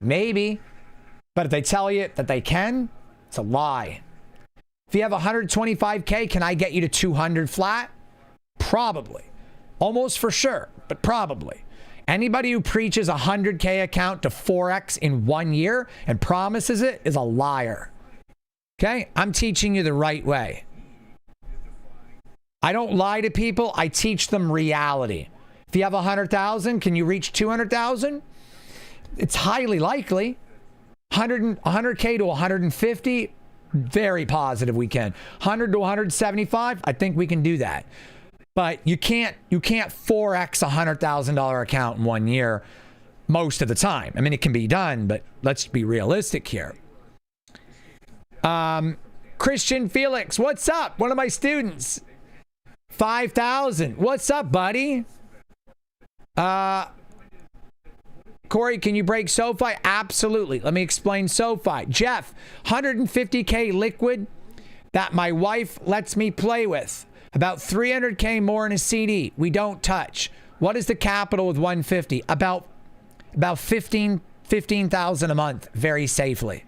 Maybe. But if they tell you that they can, it's a lie. If you have 125K, can I get you to 200 flat? Probably. Almost for sure, but probably. Anybody who preaches a 100K account to 4x in 1 year and promises it is a liar. Okay? I'm teaching you the right way. I don't lie to people. I teach them reality. If you have 100,000, can you reach 200,000? It's highly likely. 100K to 150, very positive we can. 100 to 175, I think we can do that. But you can't 4x a $100,000 account in 1 year most of the time. I mean, it can be done, but let's be realistic here. Christian Felix, what's up? One of my students. 5,000. What's up, buddy? Corey, can you break SoFi? Absolutely. Let me explain SoFi. Jeff, 150K liquid that my wife lets me play with. About 300K more in a CD. We don't touch. What is the capital with 150? About 15,000 a month, very safely.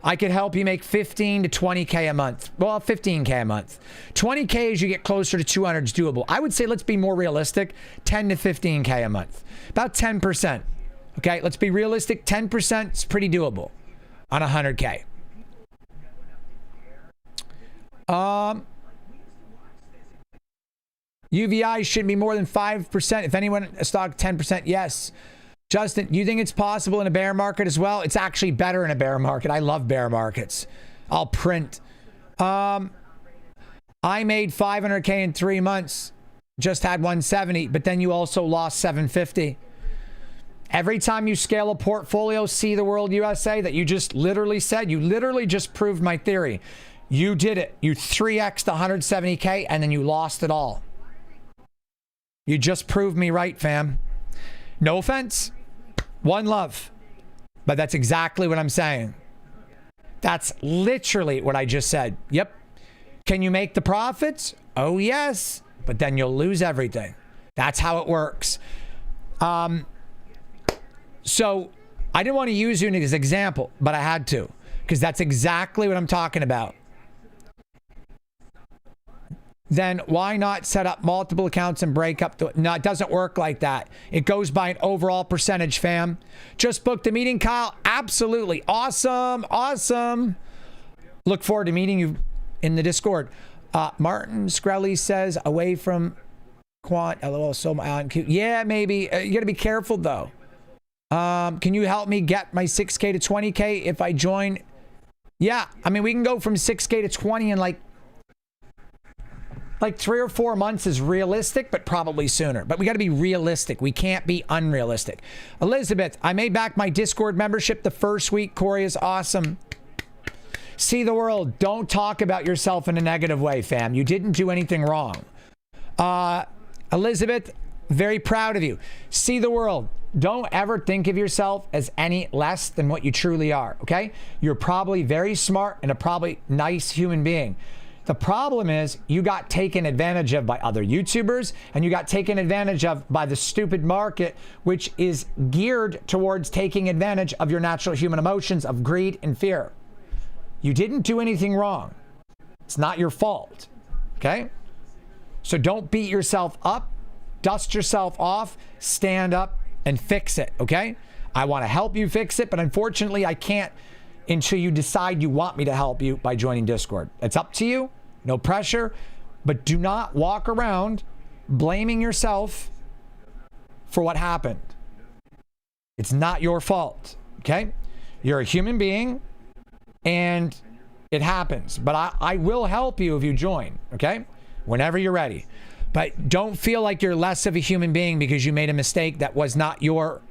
I could help you make 15 to 20K a month. Well, 15K a month. 20K as you get closer to 200 is doable. I would say let's be more realistic. 10 to 15K a month. About 10%. Okay, let's be realistic. 10% is pretty doable on 100K. UVI should be more than 5%. If anyone, a stock 10%, yes. Justin, you think it's possible in a bear market as well? It's actually better in a bear market. I love bear markets. I'll print. I made 500K in 3 months. Just had 170, but then you also lost 750. Every time you scale a portfolio, see the world USA, that you just literally said, you literally just proved my theory. You did it. You 3x'd 170K and then you lost it all. You just proved me right, fam. No offense. One love. But that's exactly what I'm saying. That's literally what I just said. Yep. Can you make the profits? Oh, yes. But then you'll lose everything. That's how it works. So I didn't want to use you as an example, but I had to, because that's exactly what I'm talking about. Then why not set up multiple accounts and break up the... No, it doesn't work like that. It goes by an overall percentage, fam. Just booked a meeting, Kyle. Absolutely. Awesome. Awesome. Look forward to meeting you in the Discord. Martin Skrelly says, away from quant. LOL, so cute. Yeah, maybe. You got to be careful, though. Can you help me get my 6K to 20K if I join? Yeah. I mean, we can go from 6K to 20 in like 3 or 4 months is realistic, but probably sooner. But we got to be realistic. We can't be unrealistic. Elizabeth, I made back my Discord membership the first week. Corey is awesome. See the world. Don't talk about yourself in a negative way, fam. You didn't do anything wrong. Elizabeth, very proud of you. See the world. Don't ever think of yourself as any less than what you truly are, okay? You're probably very smart and a probably nice human being. The problem is you got taken advantage of by other YouTubers, and you got taken advantage of by the stupid market, which is geared towards taking advantage of your natural human emotions of greed and fear. You didn't do anything wrong. It's not your fault, okay? So don't beat yourself up, dust yourself off, stand up and fix it, okay? I want to help you fix it, but unfortunately I can't until you decide you want me to help you by joining Discord. It's up to you, no pressure, but do not walk around blaming yourself for what happened. It's not your fault, okay? You're a human being and it happens, but I will help you if you join, okay? Whenever you're ready. But don't feel like you're less of a human being because you made a mistake that was not your,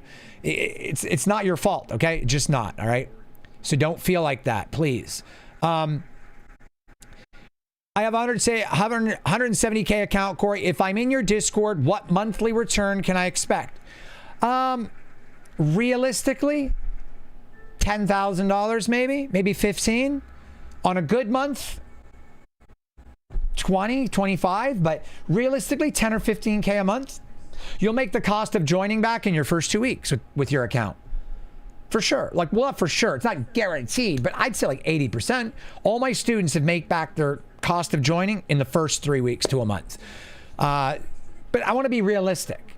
it's not your fault, okay? Just not, all right? So don't feel like that, please. I have 170K account, Corey. If I'm in your Discord, what monthly return can I expect? Realistically, $10,000 maybe 15 on a good month. 20, 25, but realistically 10 or 15K a month. You'll make the cost of joining back in your first 2 weeks with your account. For sure. Like, well, not for sure. It's not guaranteed, but I'd say like 80%. All my students have made back their cost of joining in the first 3 weeks to a month. But I want to be realistic.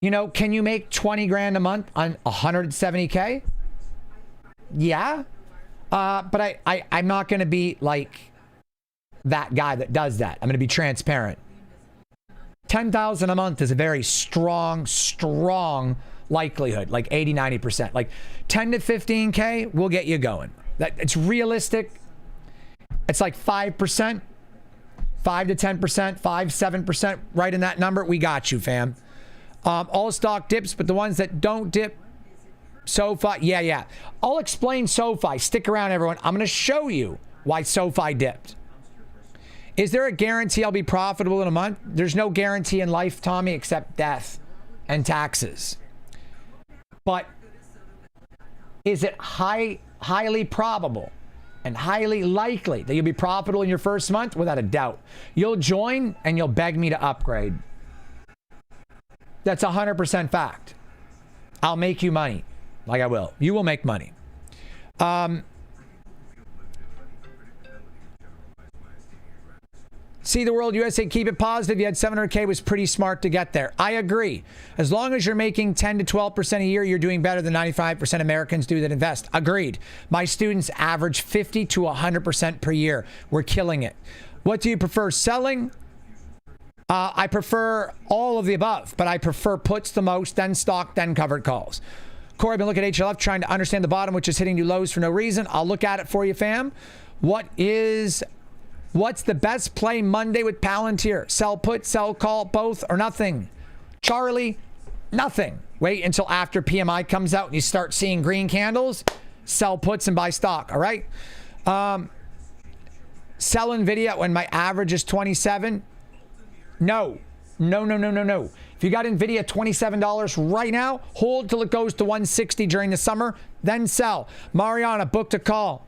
You know, can you make 20 grand a month on 170K? Yeah. But I'm not going to be like that guy that does that. I'm going to be transparent. 10,000 a month is a very strong likelihood, like 80, 90%. Like 10 to 15K will get you going. That it's realistic. It's like 5%, 5 to 10%, 5, 7%, right in that number. We got you, fam. All stock dips, but the ones that don't dip, SoFi, yeah. I'll explain SoFi. Stick around, everyone. I'm going to show you why SoFi dipped. Is there a guarantee I'll be profitable in a month? There's no guarantee in life, Tommy, except death and taxes. But is it highly probable and highly likely that you'll be profitable in your first month? Without a doubt. You'll join and you'll beg me to upgrade. That's 100% fact. I'll make you money. Like I will. You will make money. See the world USA, keep it positive. You had 700K, was pretty smart to get there. I agree. As long as you're making 10 to 12% a year, you're doing better than 95% Americans do that invest. Agreed. My students average 50 to 100% per year. We're killing it. What do you prefer, selling I prefer all of the above, but I prefer puts the most, then stock, then covered calls. Corey, I've been looking at HLF trying to understand the bottom, which is hitting new lows for no reason. I'll look at it for you, fam. What's the best play Monday with Palantir? Sell put, sell call, both, or nothing? Charlie, nothing. Wait until after PMI comes out and you start seeing green candles. Sell puts and buy stock, all right? Sell NVIDIA when my average is 27. No. If you got NVIDIA $27 right now, hold till it goes to 160 during the summer, then sell. Mariana, booked a call.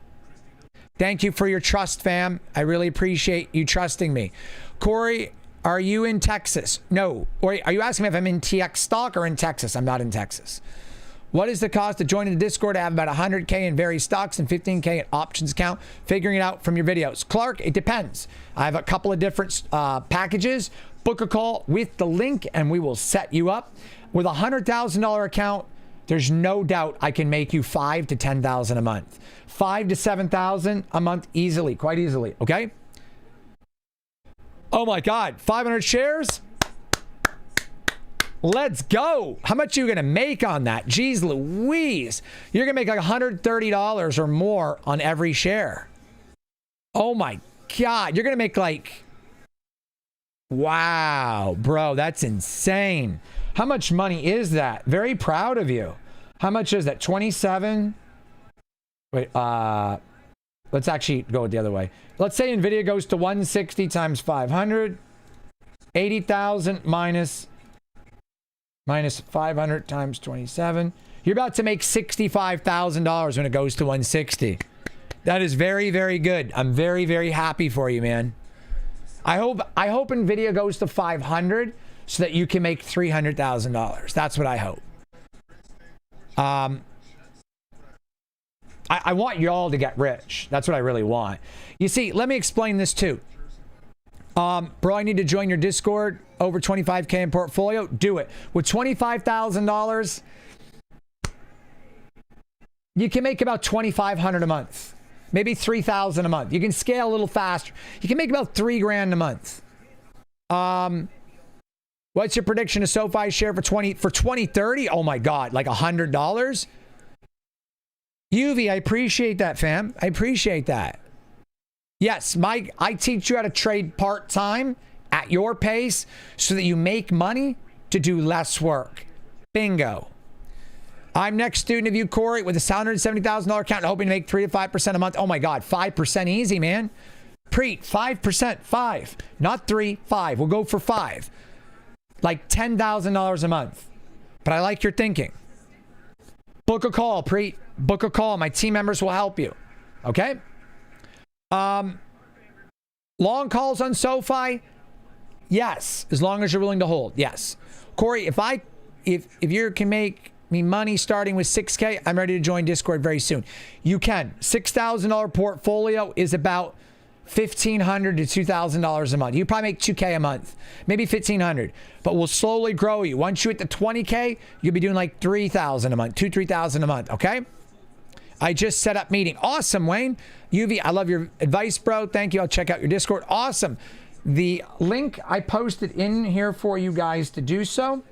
Thank you for your trust, fam. I really appreciate you trusting me. Corey, are you in Texas? No. Or are you asking me if I'm in TX stock or in Texas? I'm not in Texas. What is the cost of joining the Discord? I have about 100K in various stocks and 15K in options account. Figuring it out from your videos. Clark, it depends. I have a couple of different packages. Book a call with the link and we will set you up. With a $100,000 account, there's no doubt I can make you $5,000 to $10,000 a month. $5,000 to $7,000 a month easily, quite easily, okay? Oh my God, 500 shares? Let's go. How much are you going to make on that? Jeez Louise. You're going to make like $130 or more on every share. Oh my God. You're going to make like, wow, bro, that's insane. How much money is that? Very proud of you. How much is that? 27? Wait, let's actually go the other way. Let's say NVIDIA goes to 160 times 500. 80,000 minus 500 times 27. You're about to make $65,000 when it goes to 160. That is very, very good. I'm very, very happy for you, man. I hope NVIDIA goes to 500 so that you can make $300,000. That's what I hope. I want you all to get rich. That's what I really want. You see, let me explain this too. Bro, I need to join your Discord. Over 25K in portfolio. Do it. With $25,000, you can make about $2,500 a month. Maybe $3,000 a month. You can scale a little faster. You can make about $3,000 a month. What's your prediction of SoFi share for 2030? Oh my God, like $100? UV, I appreciate that, fam. I appreciate that. Yes, Mike, I teach you how to trade part-time at your pace so that you make money to do less work. Bingo. I'm next student of you, Corey, with a $170,000 account, hoping to make 3 to 5% a month. Oh my God, 5% easy, man. Preet, 5%, 5, not 3, 5. We'll go for 5. Like $10,000 a month. But I like your thinking. Book a call, Preet. Book a call. My team members will help you. Okay? Long calls on SoFi? Yes, as long as you're willing to hold. Yes. Corey, if you can make me money starting with 6K, I'm ready to join Discord very soon. You can. $6,000 portfolio is about $1,500 to $2,000 a month. You probably make 2K a month, maybe 1,500, but we'll slowly grow you. Once you hit the 20K, you'll be doing like 3,000 a month, 3,000 a month. Okay. I just set up meeting. Awesome, Wayne. UV, I love your advice, bro. Thank you. I'll check out your Discord. Awesome. The link I posted in here for you guys to do so.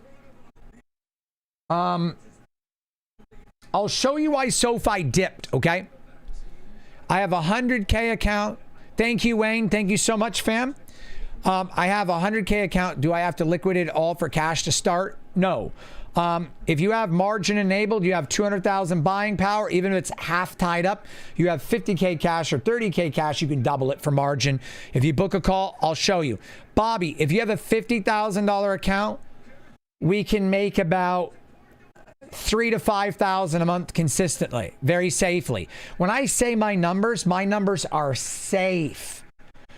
I'll show you why SoFi dipped, okay? I have a 100K account. Thank you, Wayne. Thank you so much, fam. I have a 100K account. Do I have to liquidate it all for cash to start? No. If you have margin enabled, you have 200,000 buying power, even if it's half tied up, you have 50K cash or 30K cash, you can double it for margin. If you book a call, I'll show you. Bobby, if you have a $50,000 account, we can make about $3,000 to $5,000 a month consistently, very safely. When I say my numbers are safe.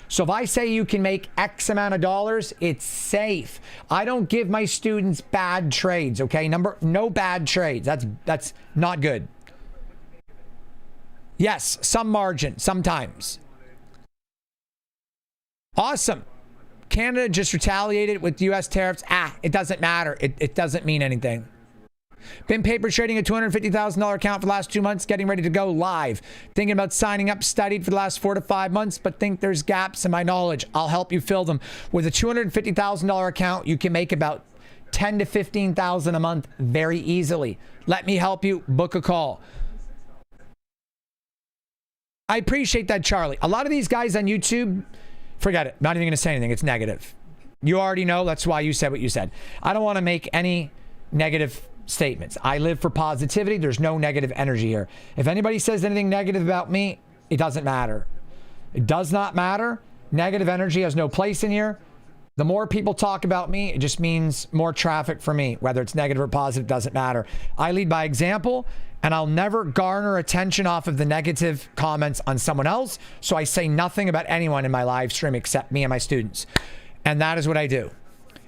So if I say you can make X amount of dollars, it's safe. I don't give my students bad trades, okay? No bad trades. That's not good. Yes, some margin, sometimes. Awesome. Canada just retaliated with US tariffs. It doesn't matter. It doesn't mean anything. Been paper trading a $250,000 account for the last 2 months, getting ready to go live. Thinking about signing up, studied for the last 4 to 5 months, but think there's gaps in my knowledge. I'll help you fill them. With a $250,000 account, you can make about $10,000 to $15,000 a month very easily. Let me help you. Book a call. I appreciate that, Charlie. A lot of these guys on YouTube, forget it. Not even going to say anything. It's negative. You already know. That's why you said what you said. I don't want to make any negative statements. I live for positivity. There's no negative energy here. If anybody says anything negative about me, it doesn't matter. It does not matter. Negative energy has no place in here. The more people talk about me, it just means more traffic for me. Whether it's negative or positive, doesn't matter. I lead by example, and I'll never garner attention off of the negative comments on someone else. So I say nothing about anyone in my live stream except me and my students. And that is what I do.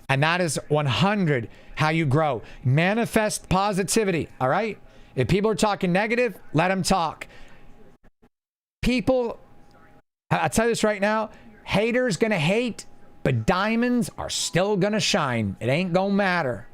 And that is 100 how you grow. Manifest positivity, all right? If people are talking negative, let them talk. People, I'll tell you this right now, haters gonna hate, but diamonds are still gonna shine. It ain't gonna matter.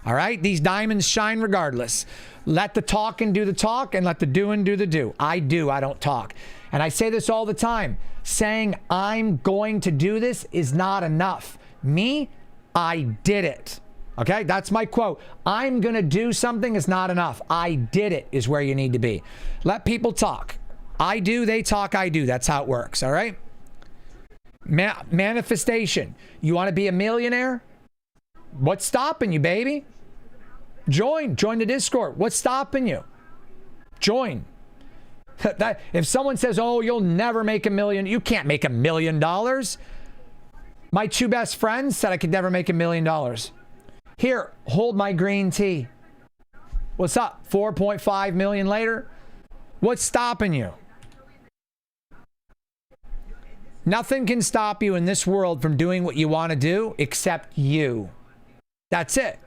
All right? These diamonds shine regardless. Let the talking do the talk and let the doing do the do. I do, I don't talk. And I say this all the time. Saying I'm going to do this is not enough. Me, I did it. Okay? That's my quote. I'm gonna do something is not enough. I did it is where you need to be. Let people talk. I do, they talk, I do. That's how it works. All right? Manifestation. You want to be a millionaire? What's stopping you, baby? Join the Discord. What's stopping you? Join. If someone says, oh, you'll never make $1 million, you can't make $1 million. My 2 best friends said I could never make $1 million. Here, hold my green tea. What's up? 4.5 million later? What's stopping you? Nothing can stop you in this world from doing what you want to do except you. That's it.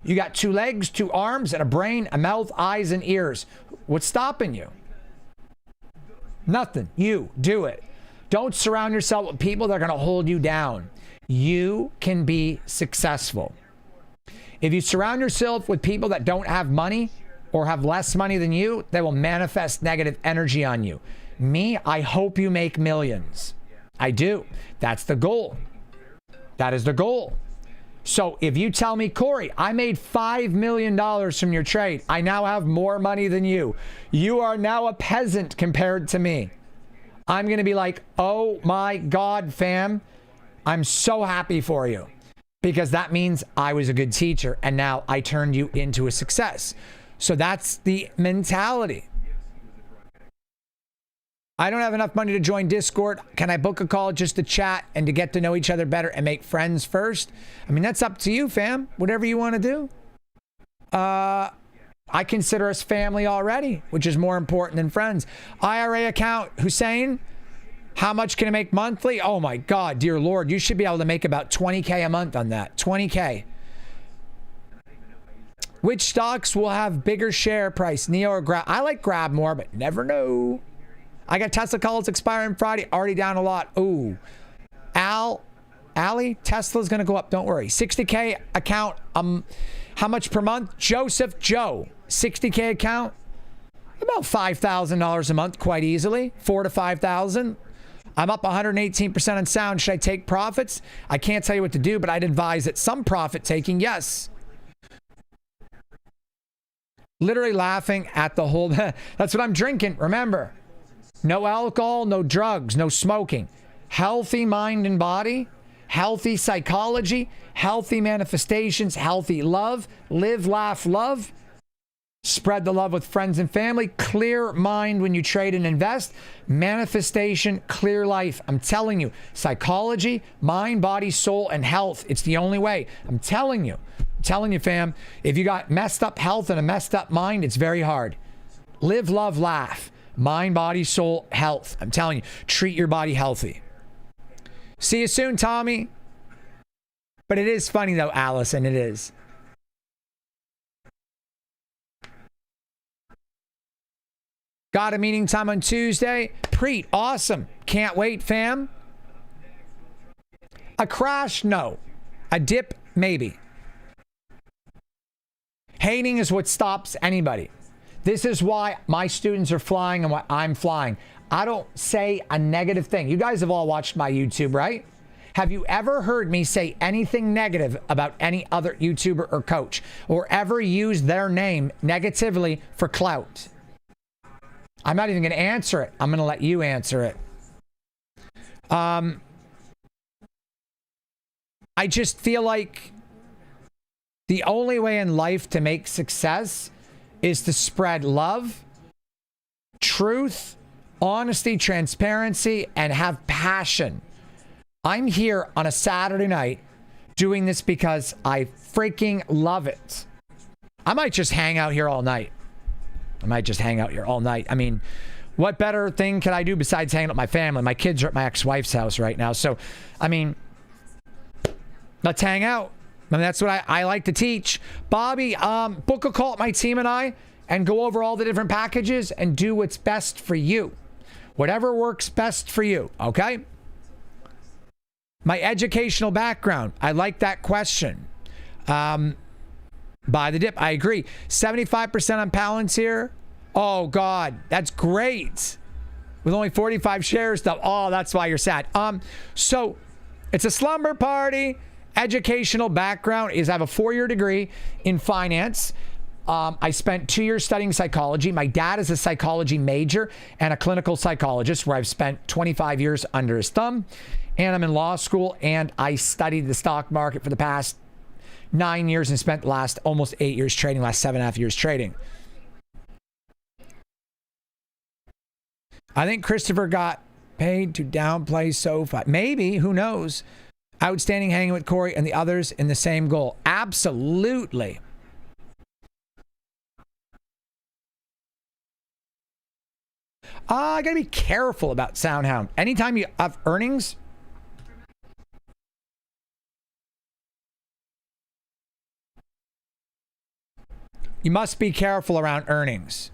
You got 2 legs, 2 arms, and a brain, a mouth, eyes, and ears. What's stopping you? Nothing. You do it. Don't surround yourself with people that are going to hold you down. You can be successful. If you surround yourself with people that don't have money or have less money than you, they will manifest negative energy on you. Me, I hope you make millions. I do. That's the goal. That is the goal. So if you tell me, Corey, I made $5 million from your trade. I now have more money than you. You are now a peasant compared to me. I'm going to be like, oh my God, fam. I'm so happy for you. Because that means I was a good teacher and now I turned you into a success. So that's the mentality. I don't have enough money to join Discord. Can I book a call just to chat and to get to know each other better and make friends first? I mean, that's up to you, fam. Whatever you want to do. I consider us family already, which is more important than friends. IRA account, Hussein, how much can I make monthly? Oh my God, dear Lord, you should be able to make about 20K a month on that. 20K. Which stocks will have bigger share price, Neo or Grab? I like Grab more, but never know. I got Tesla calls expiring Friday, already down a lot. Ooh. Ali, Tesla's going to go up. Don't worry. 60K account. How much per month? Joseph Joe. 60K account. About $5,000 a month, quite easily. 4 to 5,000. I'm up 118% on sound. Should I take profits? I can't tell you what to do, but I'd advise that some profit taking, yes. Literally laughing at the whole. That's what I'm drinking. Remember. No alcohol, no drugs, no smoking. Healthy mind and body, healthy psychology, healthy manifestations, healthy love, live, laugh, love. Spread the love with friends and family. Clear mind when you trade and invest. Manifestation, clear life. I'm telling you, psychology, mind, body, soul, and health. It's the only way. I'm telling you, fam. If you got messed up health and a messed up mind, it's very hard. Live, love, laugh. Mind, body, soul, health. I'm telling you, treat your body healthy. See you soon, Tommy. But it is funny though, Allison, it is. Got a meeting time on Tuesday. Preet, awesome. Can't wait, fam. A crash? No. A dip? Maybe. Hating is what stops anybody. This is why my students are flying and why I'm flying. I don't say a negative thing. You guys have all watched my YouTube, right? Have you ever heard me say anything negative about any other YouTuber or coach, or ever use their name negatively for clout? I'm not even going to answer it. I'm going to let you answer it. I just feel like the only way in life to make success is to spread love, truth, honesty, transparency, and have passion. I'm here on a Saturday night doing this because I freaking love it. I might just hang out here all night. I mean, what better thing could I do besides hanging out with my family? My kids are at my ex-wife's house right now. So, I mean, let's hang out. I mean, that's what I like to teach. Bobby, book a call with my team and I and go over all the different packages and do what's best for you. Whatever works best for you, okay? My educational background. I like that question. Buy the dip. I agree. 75% on Palantir. Oh, God. That's great. With only 45 shares, though. Oh, that's why you're sad. So it's a slumber party. Educational background is I have a 4-year degree in finance. I spent 2 years studying psychology. My dad is a psychology major and a clinical psychologist where I've spent 25 years under his thumb. And I'm in law school and I studied the stock market for the past 9 years and spent the last almost 8 years trading, last 7.5 years trading. I think Christopher got paid to downplay SoFi. Maybe, who knows? Outstanding hanging with Corey and the others in the same goal. Absolutely. I gotta be careful about SoundHound. Anytime you have earnings, you must be careful around earnings.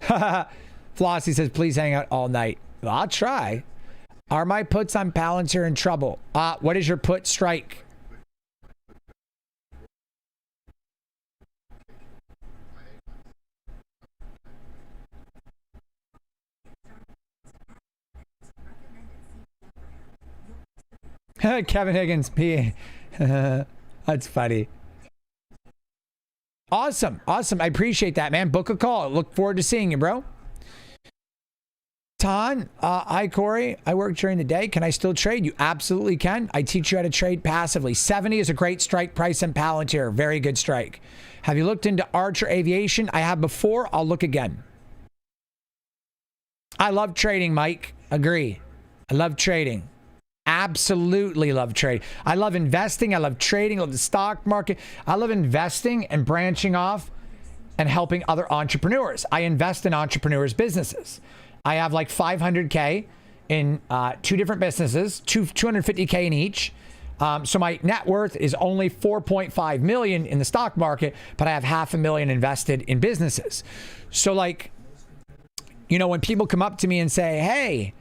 Flossie says, please hang out all night. Well, I'll try. Are my puts on Palantir in trouble? What is your put strike? Kevin Higgins, P. That's funny. Awesome. I appreciate that, man. Book a call. Look forward to seeing you, bro. Ton, hi, Corey. I work during the day. Can I still trade? You absolutely can. I teach you how to trade passively. 70 is a great strike price in Palantir. Very good strike. Have you looked into Archer Aviation? I have before. I'll look again. I love trading, Mike. Agree. I love trading. Absolutely love trading. I love investing. I love trading. I love the stock market. I love investing and branching off and helping other entrepreneurs. I invest in entrepreneurs' businesses. I have like 500K in 2 different businesses, 250K in each. So my net worth is only 4.5 million in the stock market, but I have $500,000 invested in businesses. So like, you know, when people come up to me and say, hey,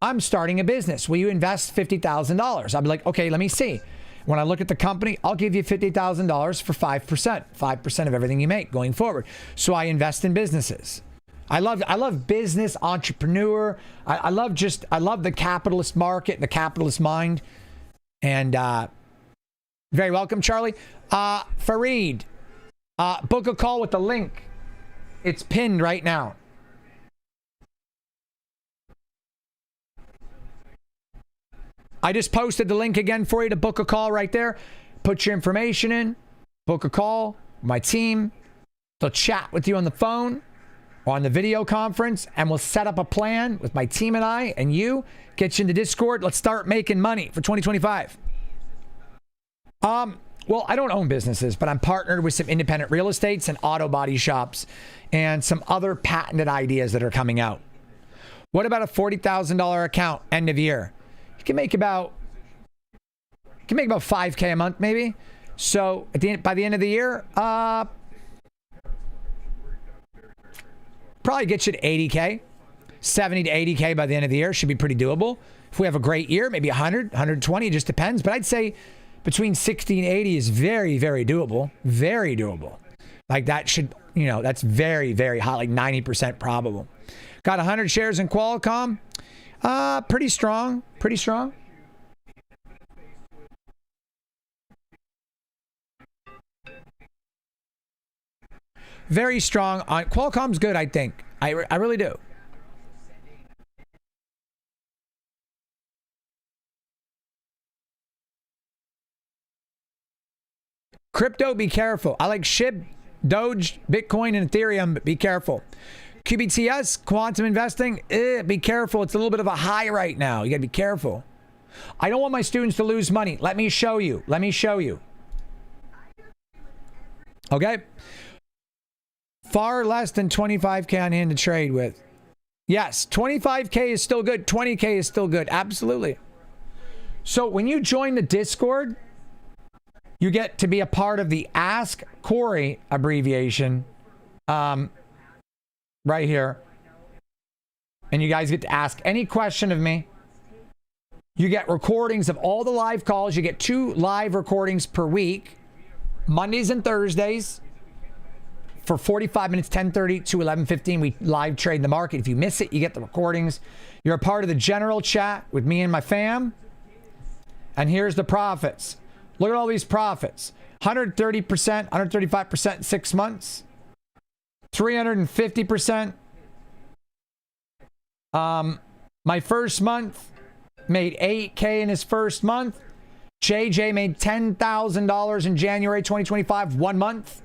I'm starting a business. Will you invest $50,000? I'll be like, okay, let me see. When I look at the company, I'll give you $50,000 for 5% of everything you make going forward. So I invest in businesses. I love business, entrepreneur. I love the capitalist market, the capitalist mind. And very welcome, Charlie. Fareed, book a call with the link. It's pinned right now. I just posted the link again for you to book a call right there. Put your information in, book a call. My team, they'll chat with you on the phone or on the video conference, and we'll set up a plan with my team and I and you. Get you into Discord. Let's start making money for 2025. Well, I don't own businesses, but I'm partnered with some independent real estates and auto body shops and some other patented ideas that are coming out. What about a $40,000 account end of year? You can make about $5K a month, maybe. So by the end of the year, probably get you to 80K, 70 to 80K by the end of the year should be pretty doable. If we have a great year, maybe 100, 120, it just depends. But I'd say between 60 and 80 is very, very doable. Very doable. Like that should, you know, that's very, very high, like 90% probable. Got 100 shares in Qualcomm. Pretty strong. Pretty strong. Very strong. Qualcomm's good, I think. I really do. Crypto, be careful. I like SHIB, Doge, Bitcoin, and Ethereum, but be careful. QBTS, quantum investing, be careful. It's a little bit of a high right now. You got to be careful. I don't want my students to lose money. Let me show you. Let me show you. Okay? Far less than 25K on hand to trade with. Yes, 25K is still good. 20K is still good. Absolutely. So when you join the Discord, you get to be a part of the Ask Corey abbreviation right here. And you guys get to ask any question of me. You get recordings of all the live calls. You get 2 live recordings per week, Mondays and Thursdays. For 45 minutes, 10:30 to 11:15, we live trade the market. If you miss it, you get the recordings. You're a part of the general chat with me and my fam. And here's the profits. Look at all these profits. 130%, 135% in 6 months. 350%. My first month made $8K in his first month. JJ made $10,000 in January 2025, 1 month.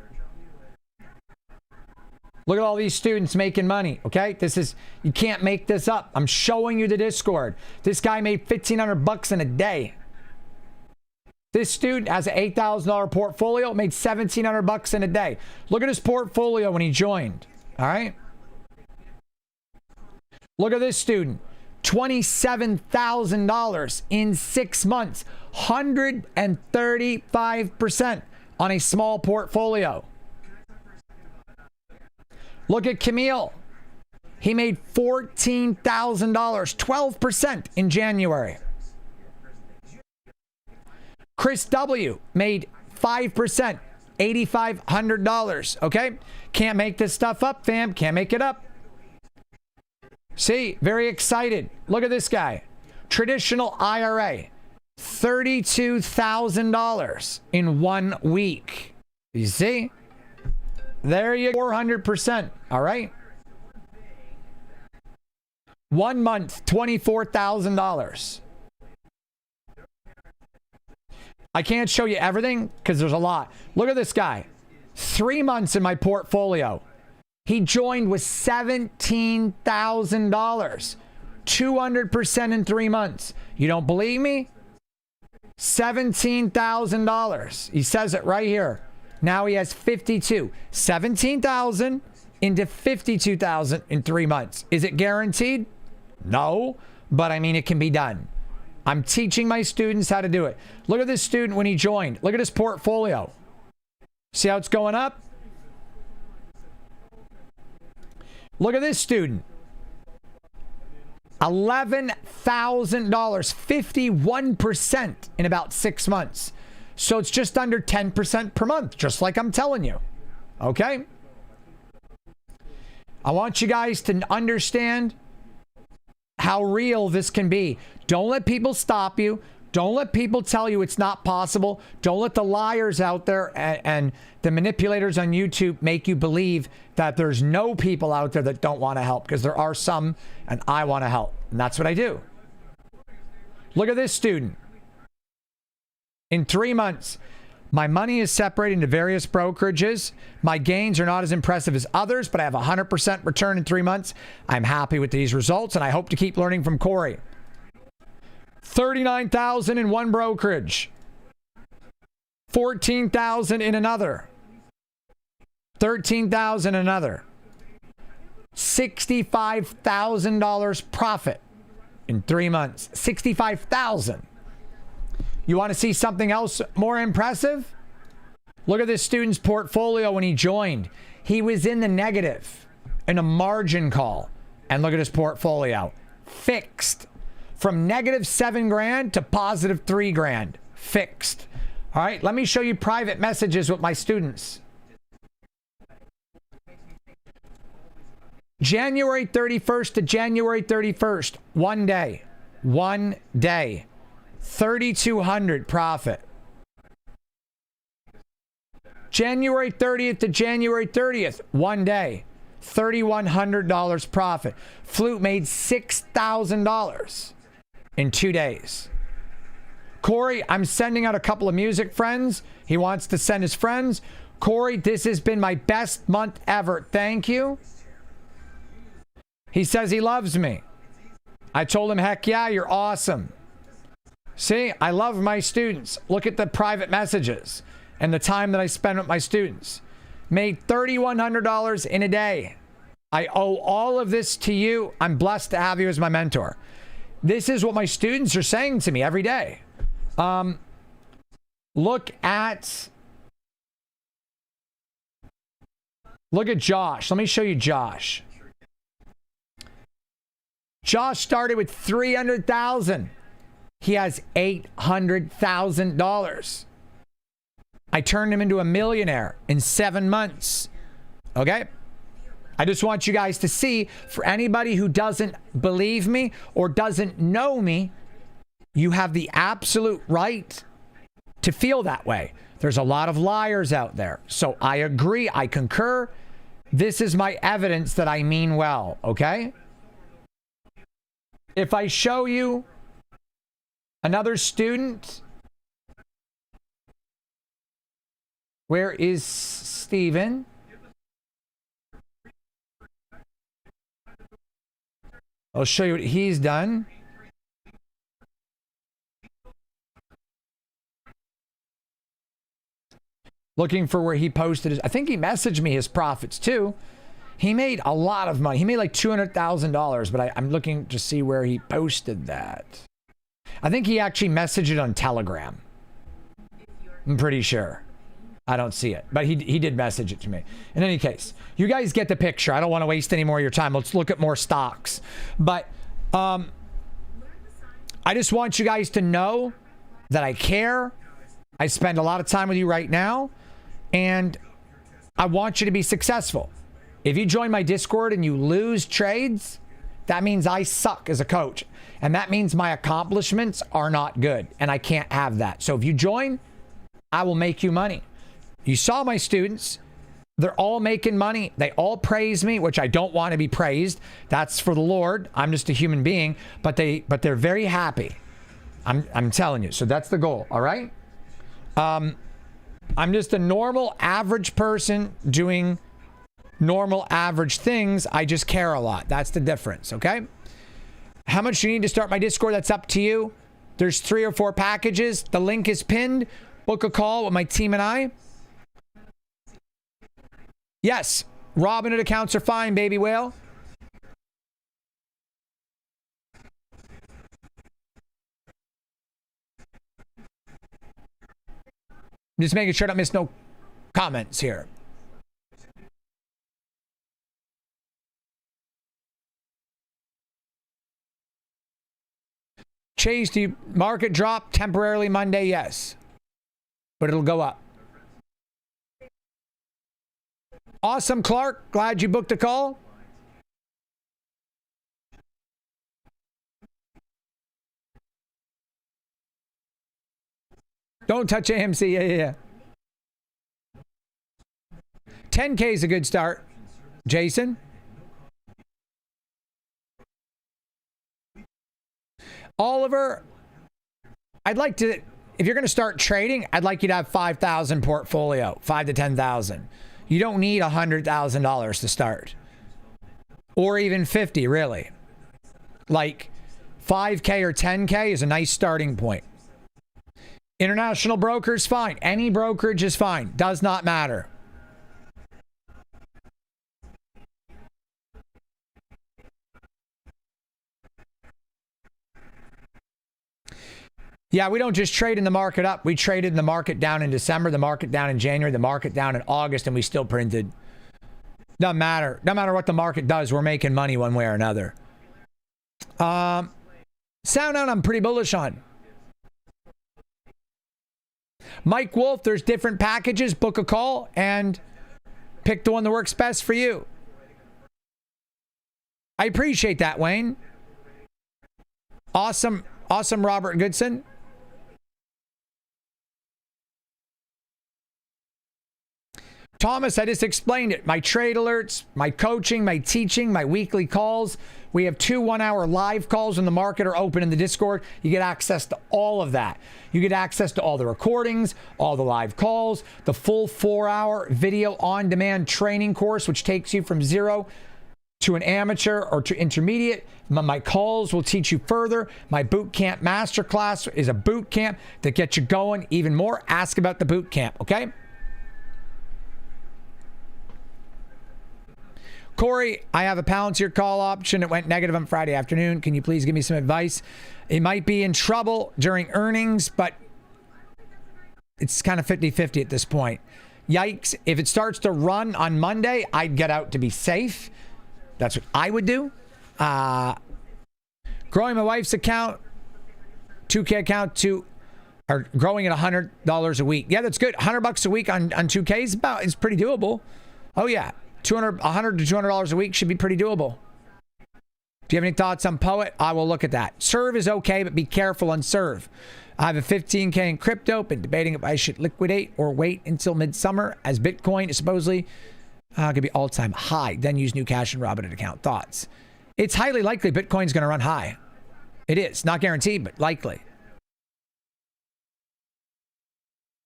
Look at all these students making money, okay? This is, you can't make this up. I'm showing you the Discord. This guy made $1,500 in a day. This student has an $8,000 portfolio, made $1,700 in a day. Look at his portfolio when he joined, all right? Look at this student, $27,000 in 6 months, 135% on a small portfolio. Look at Camille. He made $14,000, 12% in January. Chris W. made 5%, $8,500. Okay? Can't make this stuff up, fam. Can't make it up. See, very excited. Look at this guy. Traditional IRA, $32,000 in 1 week. You see? There you go, 400%. All right. 1 month, $24,000. I can't show you everything because there's a lot. Look at this guy. 3 months in my portfolio. He joined with $17,000. 200% in 3 months. You don't believe me? $17,000. He says it right here. Now he has 52. 17,000 into 52,000 in 3 months. Is it guaranteed? No, but I mean, it can be done. I'm teaching my students how to do it. Look at this student when he joined. Look at his portfolio. See how it's going up? Look at this student. $11,000, 51% in about 6 months. So it's just under 10% per month, just like I'm telling you. Okay? I want you guys to understand how real this can be. Don't let people stop you. Don't let people tell you it's not possible. Don't let the liars out there and the manipulators on YouTube make you believe that there's no people out there that don't want to help, because there are some, and I want to help. And that's what I do. Look at this student. In 3 months, my money is separated into various brokerages. My gains are not as impressive as others, but I have 100% return in 3 months. I'm happy with these results, and I hope to keep learning from Corey. 39,000 in one brokerage. 14,000 in another. 13,000 in another. $65,000 profit in 3 months. 65,000. You want to see something else more impressive? Look at this student's portfolio when he joined. He was in the negative in a margin call. And look at his portfolio. Fixed. From negative $7,000 to positive $3,000. Fixed. All right, let me show you private messages with my students. January 31st to January 31st, 1 day. 1 day. 3,200 profit. January 30th to January 30th, 1 day. $3,100 profit. Flute made $6,000 in 2 days. Corey, I'm sending out a couple of music friends. He wants to send his friends. Corey, this has been my best month ever. Thank you. He says he loves me. I told him, heck yeah, you're awesome. See, I love my students. Look at the private messages and the time that I spend with my students. Made $3,100 in a day. I owe all of this to you. I'm blessed to have you as my mentor. This is what my students are saying to me every day. Look at Josh. Let me show you Josh. Josh started with $300,000. He has $800,000. I turned him into a millionaire in 7 months. Okay? I just want you guys to see, for anybody who doesn't believe me or doesn't know me, you have the absolute right to feel that way. There's a lot of liars out there. So I agree. I concur. This is my evidence that I mean well. Okay? If I show you another student, where is Steven? I'll show you what he's done. Looking for where he posted his, I think he messaged me his profits too. He made a lot of money. He made like $200,000, but I'm looking to see where he posted that. I think he actually messaged it on Telegram. I'm pretty sure. I don't see it, but he did message it to me. In any case, you guys get the picture. I don't want to waste any more of your time. Let's look at more stocks. But I just want you guys to know that I care. I spend a lot of time with you right now, and I want you to be successful. If you join my Discord and you lose trades, that means I suck as a coach. And that means my accomplishments are not good. And I can't have that. So if you join, I will make you money. You saw my students. They're all making money. They all praise me, which I don't want to be praised. That's for the Lord. I'm just a human being. But they're very happy. I'm telling you. So that's the goal. All right? I'm just a normal, average person doing normal, average things. I just care a lot. That's the difference, okay? How much you need to start my Discord, that's up to you. There's 3 or 4 packages. The link is pinned. Book a call with my team and I. Yes, Robinhood accounts are fine, baby whale. I'm just making sure I don't miss no comments here. Chase, the market drop temporarily Monday, yes. But it'll go up. Awesome, Clark. Glad you booked a call. Don't touch AMC. Yeah. 10K is a good start. Jason? Oliver, I'd like to, if you're going to start trading, I'd like you to have 5,000 portfolio, 5 to 10,000. You don't need $100,000 to start, or even 50, really. Like 5K or 10K is a nice starting point. International brokers, fine. Any brokerage is fine. Does not matter. Yeah, we don't just trade in the market up. We traded in the market down in December, the market down in January, the market down in August, and we still printed. Doesn't matter. No matter what the market does, we're making money one way or another. Sound out I'm pretty bullish on. Mike Wolf, there's different packages. Book a call and pick the one that works best for you. I appreciate that, Wayne. Awesome, Robert Goodson. Thomas, I just explained it. My trade alerts, my coaching, my teaching, my weekly calls. We have 2 1-hour live calls when the market are open in the Discord. You get access to all of that. You get access to all the recordings, all the live calls, the full 4-hour video on-demand training course, which takes you from 0 to an amateur or to intermediate. My calls will teach you further. My boot camp masterclass is a boot camp that gets you going even more. Ask about the boot camp, okay? Corey, I have a Palantir call option. It went negative on Friday afternoon. Can you please give me some advice? It might be in trouble during earnings, but it's kind of 50-50 at this point. Yikes. If it starts to run on Monday, I'd get out to be safe. That's what I would do. Growing my wife's account, 2K account or growing at $100 a week. Yeah, that's good. $100 a week on 2K is pretty doable. Oh yeah. $100 to $200 a week should be pretty doable. Do you have any thoughts on Poet? I will look at that. Serve is okay, but be careful on Serve. I have a 15K in crypto, been debating if I should liquidate or wait until midsummer as Bitcoin is supposedly could be all-time high. Then use new cash and Robinhood account. Thoughts? It's highly likely Bitcoin's going to run high. It is. Not guaranteed, but likely.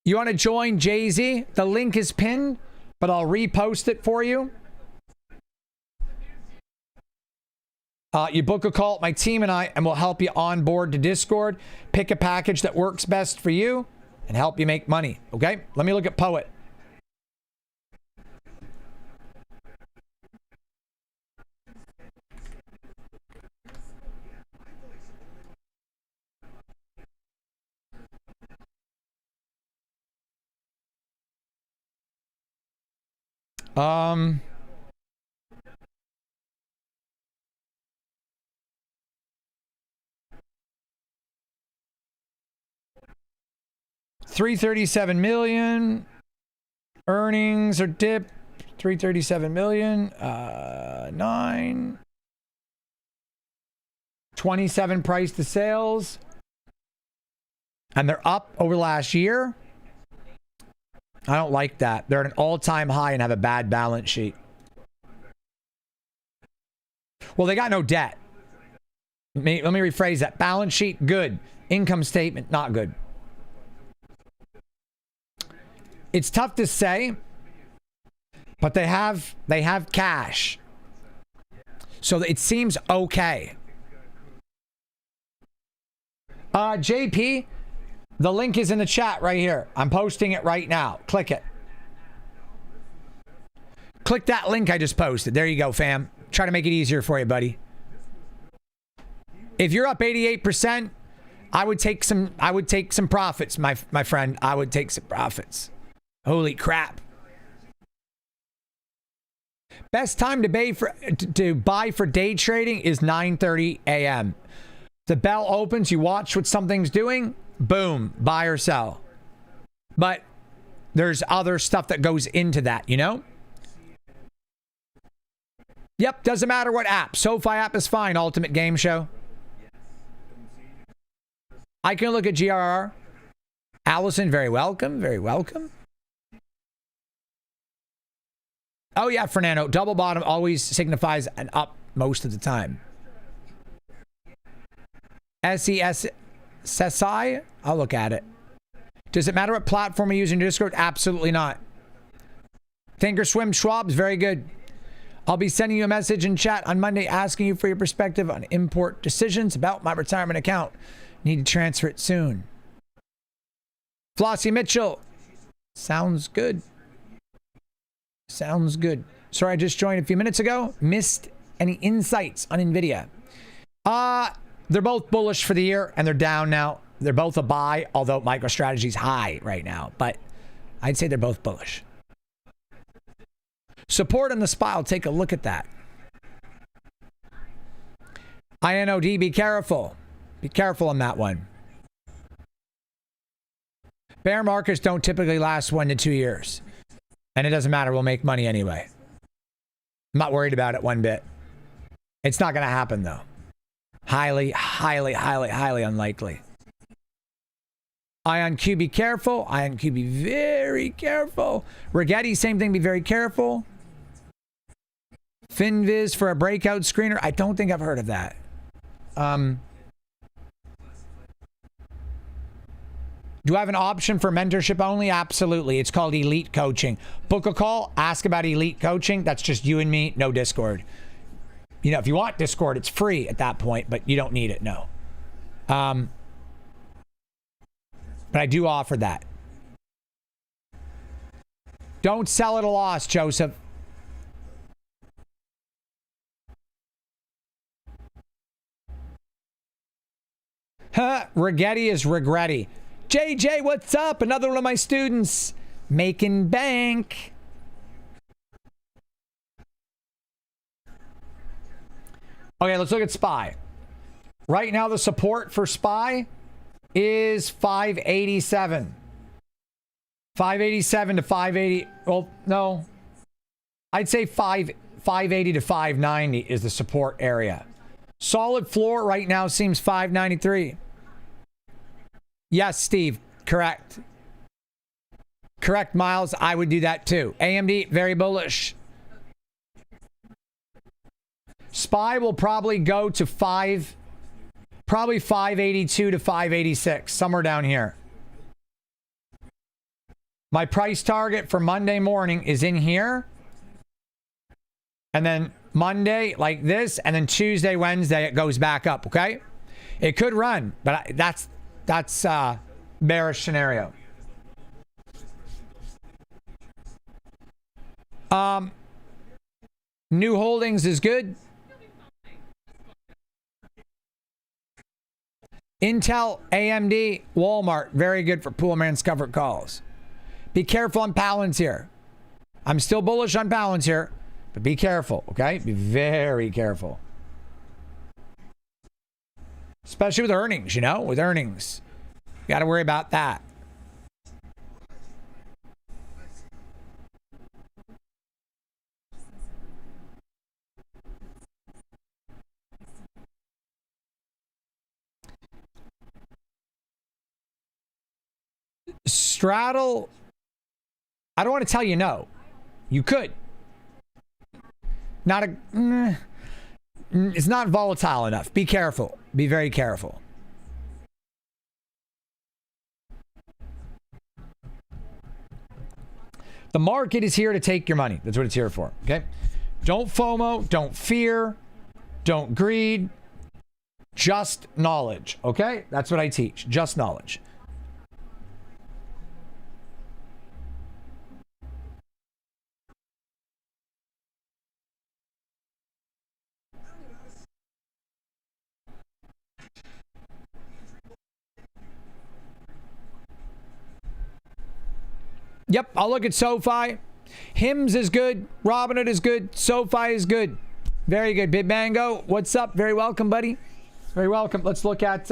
You want to join Jay-Z? The link is pinned, but I'll repost it for you. You book a call, my team and I, and we'll help you onboard to Discord. Pick a package that works best for you and help you make money. Okay? Let me look at Poet. $337 million earnings are dipped. 337 million. 27 price to sales, and they're up over last year. I don't like that. They're at an all-time high and have a bad balance sheet. Well, they got no debt. Let me rephrase that. Balance sheet, good. Income statement, not good. It's tough to say, but they have cash. So it seems okay. JP, the link is in the chat right here. I'm posting it right now. Click it. Click that link I just posted. There you go, fam. Try to make it easier for you, buddy. If you're up 88%, I would take some profits, my friend. I would take some profits. Holy crap. Best time to buy for day trading is 9:30 a.m. The bell opens, you watch what something's doing, boom, buy or sell. But there's other stuff that goes into that, you know? Yep, doesn't matter what app. SoFi app is fine, Ultimate Game Show. I can look at GRR. Allison, very welcome, very welcome. Oh yeah, Fernando, double bottom always signifies an up most of the time. SESI, I'll look at it. Does it matter what platform you're using Discord? Absolutely not. Thinkorswim Schwab's very good. I'll be sending you a message in chat on Monday asking you for your perspective on import decisions about my retirement account. Need to transfer it soon. Flossie Mitchell. Sounds good. Sounds good. Sorry, I just joined a few minutes ago. Missed any insights on NVIDIA? They're both bullish for the year, and they're down now. They're both a buy, although MicroStrategy's high right now. But I'd say they're both bullish. Support on the SPY. I'll take a look at that. INOD, be careful. Be careful on that one. Bear markets don't typically last 1 to 2 years. And it doesn't matter. We'll make money anyway. I'm not worried about it one bit. It's not going to happen, though. Highly, highly, highly, highly unlikely. Ion Q, be careful. Ion Q, be very careful. Rigetti, same thing, be very careful. FinViz for a breakout screener. I don't think I've heard of that. Do I have an option for mentorship only? Absolutely. It's called Elite Coaching. Book a call, ask about Elite Coaching. That's just you and me, no Discord. You know, if you want Discord, it's free at that point, but you don't need it, no. But I do offer that. Don't sell at a loss, Joseph. Huh, Rigetti is regretty. JJ, what's up? Another one of my students making bank. Okay, let's look at SPY. Right now, the support for SPY is 587. 587 to 580. Well, no. I'd say 580 to 590 is the support area. Solid floor right now seems 593. Yes, Steve. Correct. Correct, Miles. I would do that too. AMD, very bullish. SPY will probably go to probably 582 to 586, somewhere down here. My price target for Monday morning is in here. And then Monday, like this, and then Tuesday, Wednesday, it goes back up, okay? It could run, but that's bearish scenario. New holdings is good. Intel, AMD, Walmart, very good for Poolman's covered calls. Be careful on Palantir. I'm still bullish on Palantir, but be careful, okay? Be very careful. Especially with earnings, you know, with earnings. You got to worry about that. Straddle, I don't want to tell you no. You could. It's not volatile enough. Be careful. Be very careful. The market is here to take your money. That's what it's here for. Okay? Don't FOMO. Don't fear. Don't greed. Just knowledge. Okay? That's what I teach. Just knowledge. Yep, I'll look at SoFi. Hims is good. Robinhood is good. SoFi is good. Very good. Big Mango, what's up? Very welcome, buddy. Very welcome. Let's look at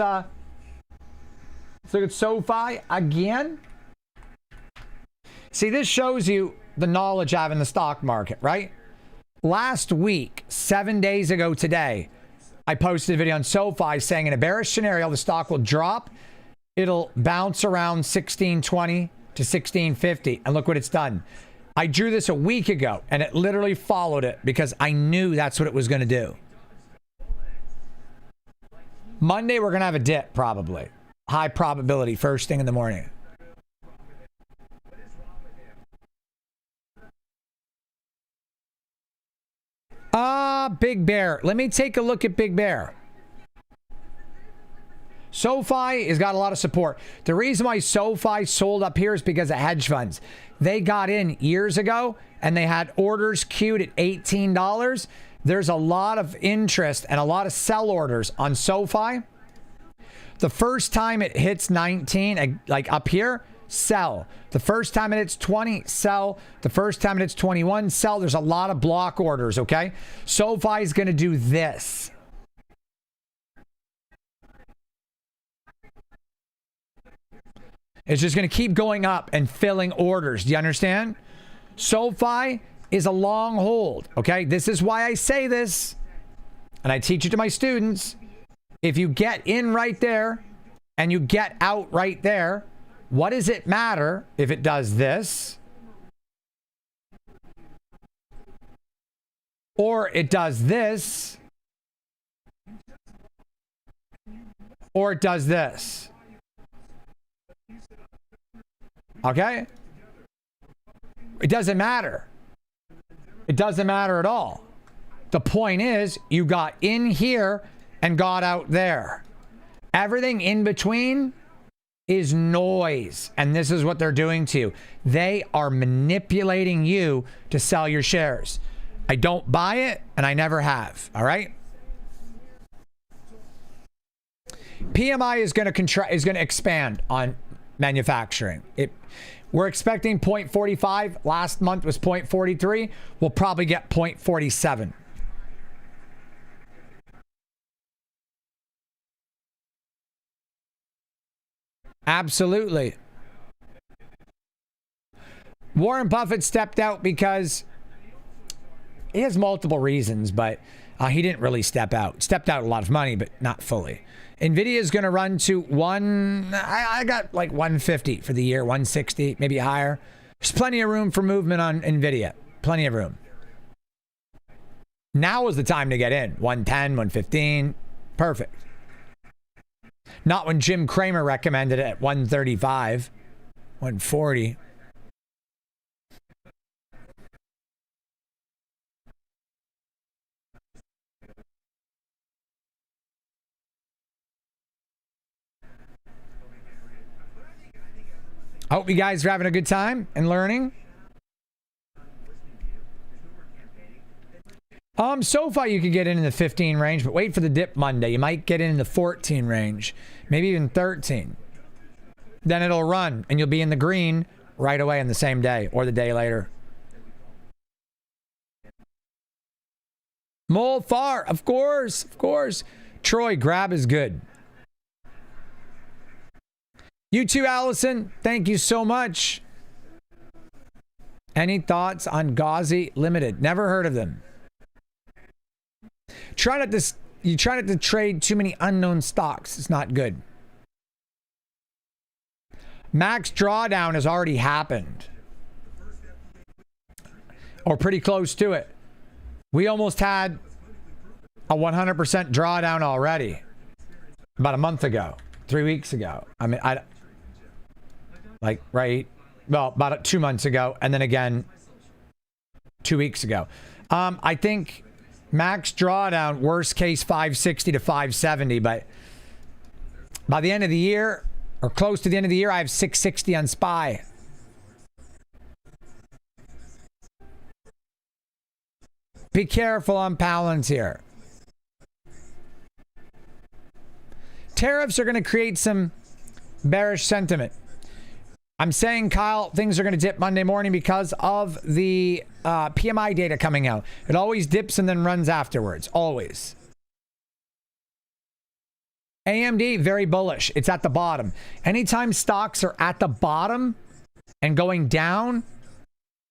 SoFi again. See, this shows you the knowledge I have in the stock market, right? Last week, 7 days ago today, I posted a video on SoFi saying in a bearish scenario, the stock will drop. It'll bounce around 1620 to 1650. And look what it's done. I drew this a week ago and it literally followed it because I knew that's what it was going to do. Monday, we're going to have a dip probably. High probability first thing in the morning. Big Bear. Let me take a look at Big Bear. SoFi has got a lot of support. The reason why SoFi sold up here is because of hedge funds. They got in years ago and they had orders queued at $18. There's a lot of interest and a lot of sell orders on SoFi. The first time it hits 19, like up here, sell. The first time it hits 20, sell. The first time it hits 21, sell. There's a lot of block orders, okay? SoFi is going to do this. It's just going to keep going up and filling orders. Do you understand? SoFi is a long hold. Okay. This is why I say this. And I teach it to my students. If you get in right there and you get out right there, what does it matter if it does this? Or it does this? Or it does this? Okay? It doesn't matter. It doesn't matter at all. The point is, you got in here and got out there. Everything in between is noise. And this is what they're doing to you. They are manipulating you to sell your shares. I don't buy it, and I never have. All right? PMI is going to expand on manufacturing. We're expecting 0.45. Last month was 0.43. We'll probably get 0.47. Absolutely. Warren Buffett stepped out because he has multiple reasons, but he didn't really step out. Stepped out a lot of money, but not fully. NVIDIA is going to run to I got like 150 for the year, 160, maybe higher. There's plenty of room for movement on NVIDIA. Plenty of room. Now is the time to get in. 110, 115. Perfect. Not when Jim Cramer recommended it at 135, 140. I hope you guys are having a good time and learning. So far you could get in the 15 range, but wait for the dip Monday. You might get in the 14 range, maybe even 13. Then it'll run and you'll be in the green right away on the same day or the day later. Mole Far, of course, of course. Troy, grab is good. You too, Allison. Thank you so much. Any thoughts on Gauzy Limited? Never heard of them. You try not to trade too many unknown stocks. It's not good. Max drawdown has already happened. Or pretty close to it. We almost had a 100% drawdown already. About a month ago. 3 weeks ago. I mean, about 2 months ago. And then again, 2 weeks ago. I think max drawdown, worst case 560 to 570, but by the end of the year, or close to the end of the year, I have 660 on SPY. Be careful on Palantir. Tariffs are going to create some bearish sentiment. I'm saying, Kyle, things are going to dip Monday morning because of the PMI data coming out. It always dips and then runs afterwards. Always. AMD, very bullish. It's at the bottom. Anytime stocks are at the bottom and going down,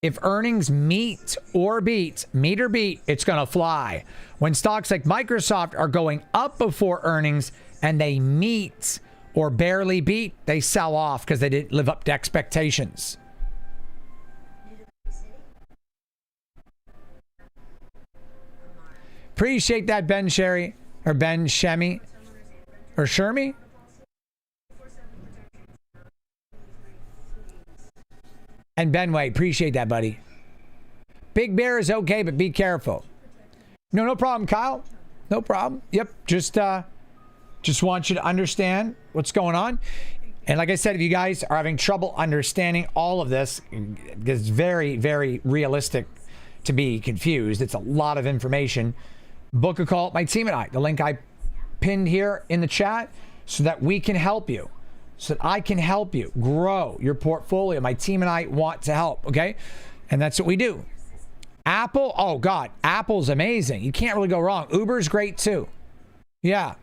if earnings meet or beat, it's going to fly. When stocks like Microsoft are going up before earnings and they meet or barely beat, they sell off because they didn't live up to expectations. Appreciate that, Ben Sherry, or Ben Shemi, or Shermy. And Ben Way, appreciate that, buddy. Big Bear is okay, but be careful. No problem, Kyle. No problem. Yep, just want you to understand what's going on. And like I said, if you guys are having trouble understanding all of this, it's very, very realistic to be confused. It's a lot of information. Book a call, my team and I. The link I pinned here in the chat so that we can help you. So that I can help you grow your portfolio. My team and I want to help, okay? And that's what we do. Apple, oh God, Apple's amazing. You can't really go wrong. Uber's great too. Yeah.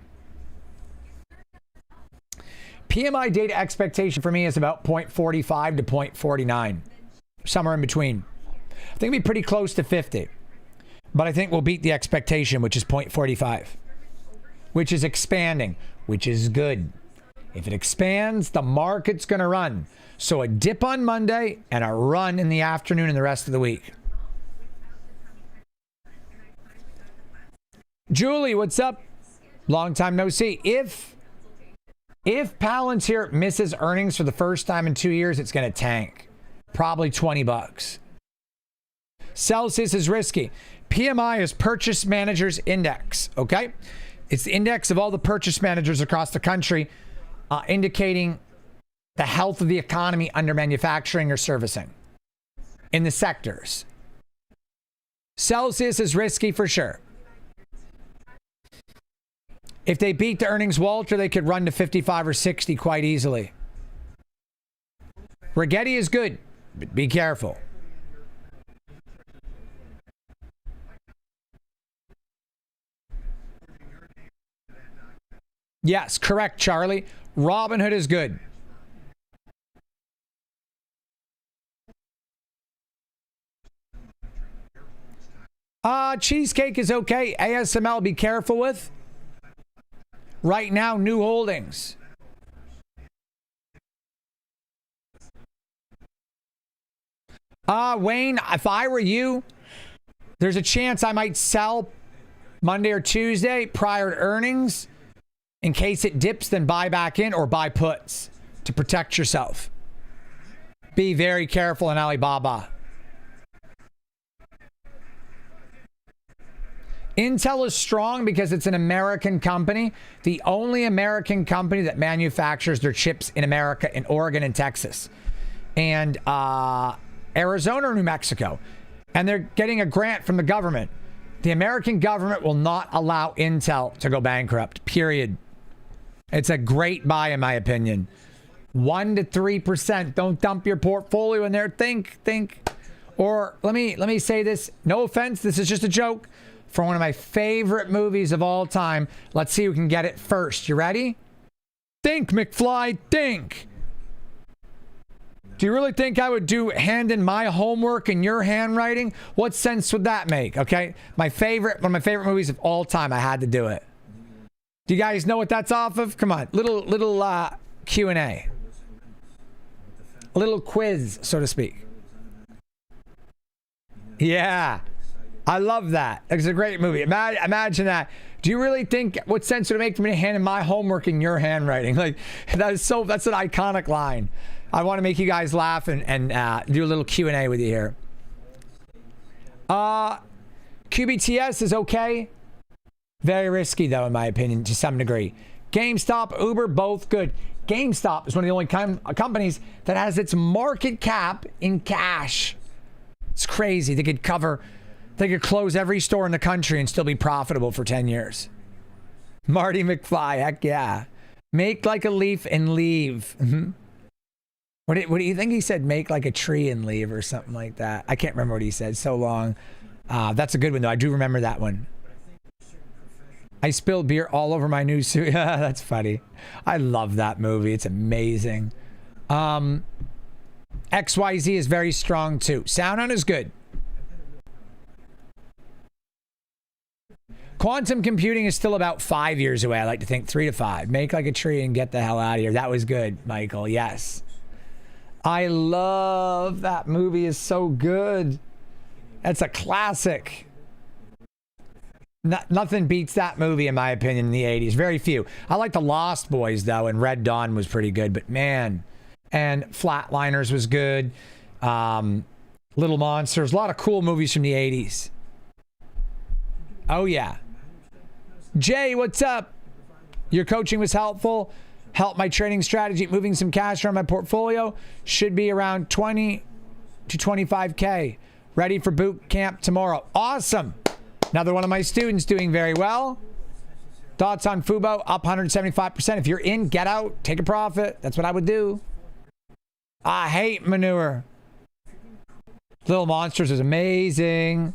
PMI data expectation for me is about 0.45 to 0.49, somewhere in between. I think it'll be pretty close to 50, but I think we'll beat the expectation, which is 0.45, which is expanding, which is good. If it expands, the market's going to run. So a dip on Monday and a run in the afternoon and the rest of the week. Julie, what's up? Long time no see. If Palantir misses earnings for the first time in 2 years, it's going to tank. Probably $20. Celsius is risky. PMI is Purchase Managers Index, okay? It's the index of all the purchase managers across the country, indicating the health of the economy under manufacturing or servicing in the sectors. Celsius is risky for sure. If they beat the earnings Walter, they could run to 55 or 60 quite easily. Rigetti is good, but be careful. Yes, correct, Charlie. Robinhood is good. Cheesecake is okay. ASML, be careful with. Right now, new holdings. Wayne, if I were you, there's a chance I might sell Monday or Tuesday prior to earnings. In case it dips, then buy back in or buy puts to protect yourself. Be very careful in Alibaba. Intel is strong because it's an American company. The only American company that manufactures their chips in America, in Oregon and Texas. And Arizona or New Mexico. And they're getting a grant from the government. The American government will not allow Intel to go bankrupt, period. It's a great buy, in my opinion. 1 to 3%. Don't dump your portfolio in there. Think. Or let me say this. No offense. This is just a joke. For one of my favorite movies of all time. Let's see who can get it first. You ready? Think, McFly, think. Do you really think I would do hand in my homework in your handwriting? What sense would that make? Okay. One of my favorite movies of all time. I had to do it. Do you guys know what that's off of? Come on. Little Q&A. A little quiz, so to speak. Yeah. I love that. It's a great movie. Imagine that. Do you really think, what sense would it make for me to hand in my homework in your handwriting? Like, that's an iconic line. I want to make you guys laugh and do a little Q&A with you here. QBTS is okay. Very risky, though, in my opinion, to some degree. GameStop, Uber, both good. GameStop is one of the only companies that has its market cap in cash. It's crazy. They could close every store in the country and still be profitable for 10 years. Marty McFly, heck yeah. Make like a leaf and leave. What do you think he said? Make like a tree and leave or something like that. I can't remember what he said. So long. That's a good one, though. I do remember that one. I spilled beer all over my new suit. That's funny. I love that movie. It's amazing. XYZ is very strong, too. SoundHound is good. Quantum computing is still about 5 years away. I like to think 3 to 5. Make like a tree and get the hell out of here. That was good, Michael. Yes. I love that movie. Is so good. That's a classic. Nothing beats that movie, in my opinion, in the 80s. Very few. I like The Lost Boys, though, and Red Dawn was pretty good. But, man. And Flatliners was good. Little Monsters. A lot of cool movies from the 80s. Oh, yeah. Jay, what's up? Your coaching was helpful. Helped my trading strategy. Moving some cash around my portfolio. Should be around 20 to 25K. Ready for boot camp tomorrow. Awesome. Another one of my students doing very well. Thoughts on Fubo? Up 175%. If you're in, get out. Take a profit. That's what I would do. I hate manure. Little Monsters is amazing.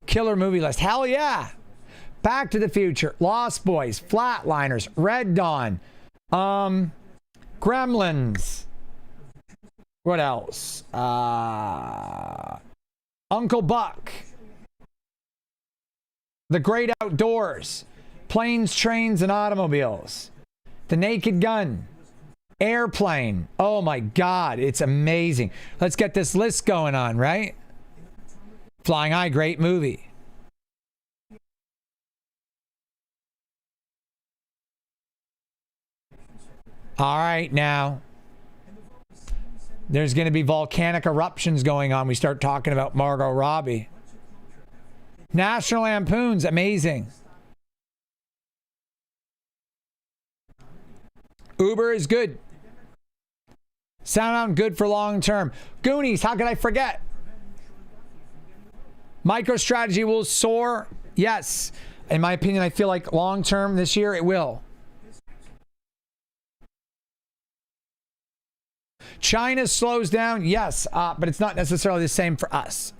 Killer movie list. Hell yeah. Back to the Future, Lost Boys, Flatliners, Red Dawn, Gremlins. What else? Uncle Buck. The Great Outdoors. Planes, Trains, and Automobiles. The Naked Gun. Airplane. Oh my God, it's amazing. Let's get this list going on, right? Flying High, great movie. All right, now. There's going to be volcanic eruptions going on. We start talking about Margot Robbie. National Lampoon's amazing. Uber is good. Sound good for long term. Goonies, how could I forget? MicroStrategy will soar. Yes. In my opinion, I feel like long term this year it will. China slows down. Yes, but it's not necessarily the same for us.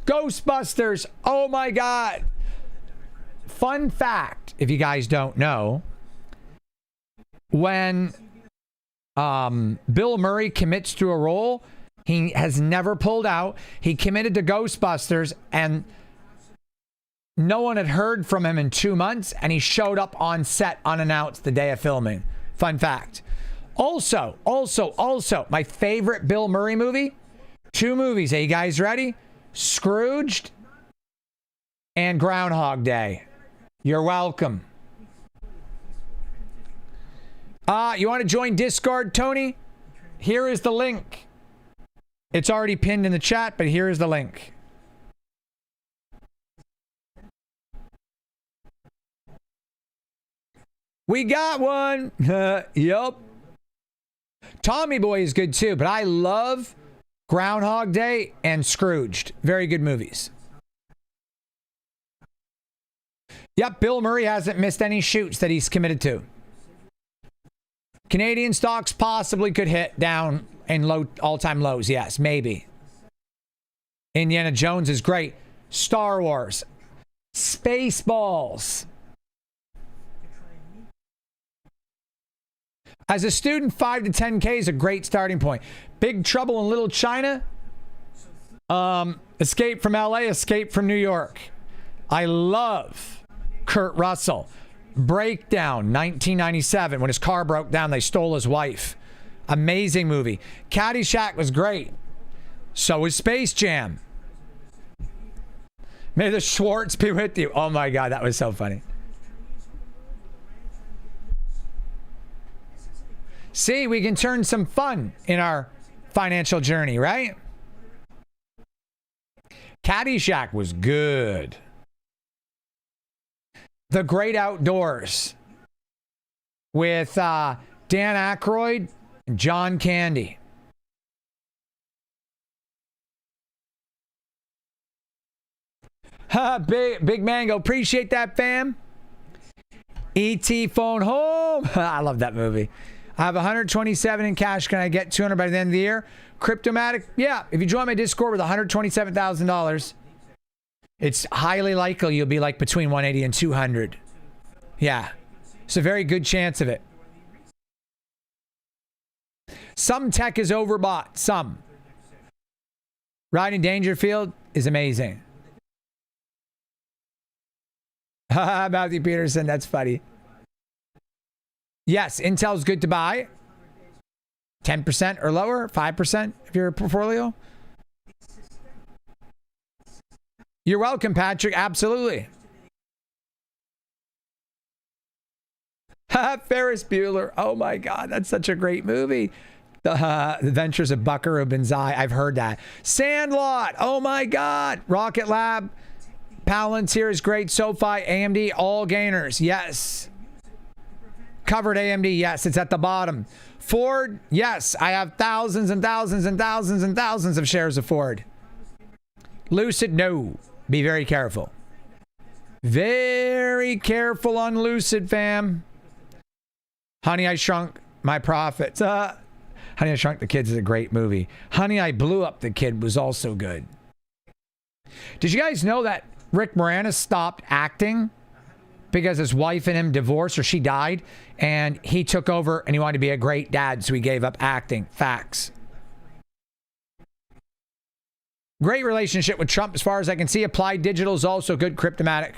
Ghostbusters. Oh my God. Fun fact, if you guys don't know, when Bill Murray commits to a role, he has never pulled out. He committed to Ghostbusters and no one had heard from him in 2 months and he showed up on set unannounced the day of filming. Fun fact. Also, my favorite Bill Murray movie, 2 movies. Are you guys ready? Scrooged and Groundhog Day. You're welcome. You want to join Discord, Tony? Here is the link. It's already pinned in the chat, but here is the link. We got one. Yup. Tommy Boy is good too, but I love Groundhog Day and Scrooged. Very good movies. Yep, Bill Murray hasn't missed any shoots that he's committed to. Canadian stocks possibly could hit down in low all-time lows. Yes, maybe. Indiana Jones is great. Star Wars. Spaceballs. As a student, 5 to 10K is a great starting point. Big Trouble in Little China. Escape from LA, Escape from New York. I love Kurt Russell. Breakdown, 1997. When his car broke down, they stole his wife. Amazing movie. Caddyshack was great. So was Space Jam. May the Schwartz be with you. Oh my God, that was so funny. See, we can turn some fun in our financial journey, right? Caddyshack was good. The Great Outdoors with Dan Aykroyd and John Candy. Big Mango, appreciate that, fam. E.T. Phone Home. I love that movie. I have 127 in cash. Can I get 200 by the end of the year? Cryptomatic, yeah. If you join my Discord with $127,000, it's highly likely you'll be like between 180 and 200. Yeah, it's a very good chance of it. Some tech is overbought. Some. Rodney Dangerfield is amazing. Matthew Peterson, that's funny. Yes, Intel's good to buy. 10% or lower, 5% of your portfolio. You're welcome, Patrick. Absolutely. Ferris Bueller. Oh my God, that's such a great movie. The Adventures of Buckaroo Banzai. I've heard that. Sandlot. Oh my God. Rocket Lab. Palantir is great. SoFi, AMD, all gainers. Yes. Covered AMD. Yes, it's at the bottom. Ford. Yes, I have thousands and thousands and thousands and thousands of shares of Ford. Lucid. No. Be very careful. Very careful on Lucid, fam. Honey, I Shrunk My Profits. Honey, I Shrunk the Kids is a great movie. Honey, I Blew Up the Kid was also good. Did you guys know that Rick Moranis stopped acting because his wife and him divorced, or she died, and he took over and he wanted to be a great dad, so he gave up acting. Facts. Great relationship with Trump as far as I can see. Applied Digital is also good cryptomatic.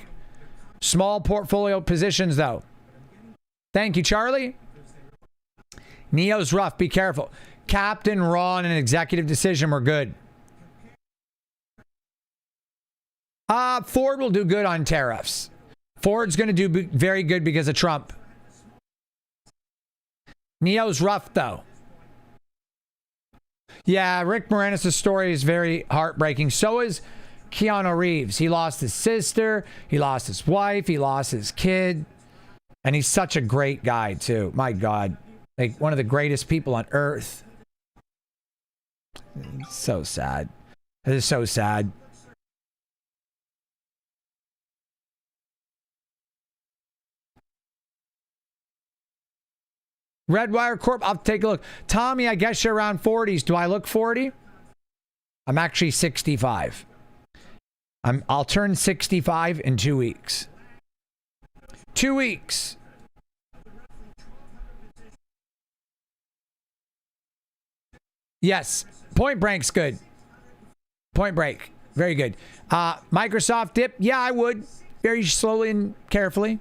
Small portfolio positions, though. Thank you, Charlie. Neo's rough. Be careful. Captain, Ron, and Executive Decision were good. Ford will do good on tariffs. Ford's going to do very good because of Trump. Neo's rough, though. Yeah, Rick Moranis' story is very heartbreaking. So is Keanu Reeves. He lost his sister. He lost his wife. He lost his kid. And he's such a great guy, too. My God. Like, one of the greatest people on earth. It's so sad. It is so sad. Redwire Corp, I'll take a look. Tommy, I guess you're around 40s. Do I look 40? I'm actually 65. I'll turn 65 in 2 weeks. 2 weeks. Yes. Point Break's good. Point Break. Very good. Microsoft dip. Yeah, I would. Very slowly and carefully.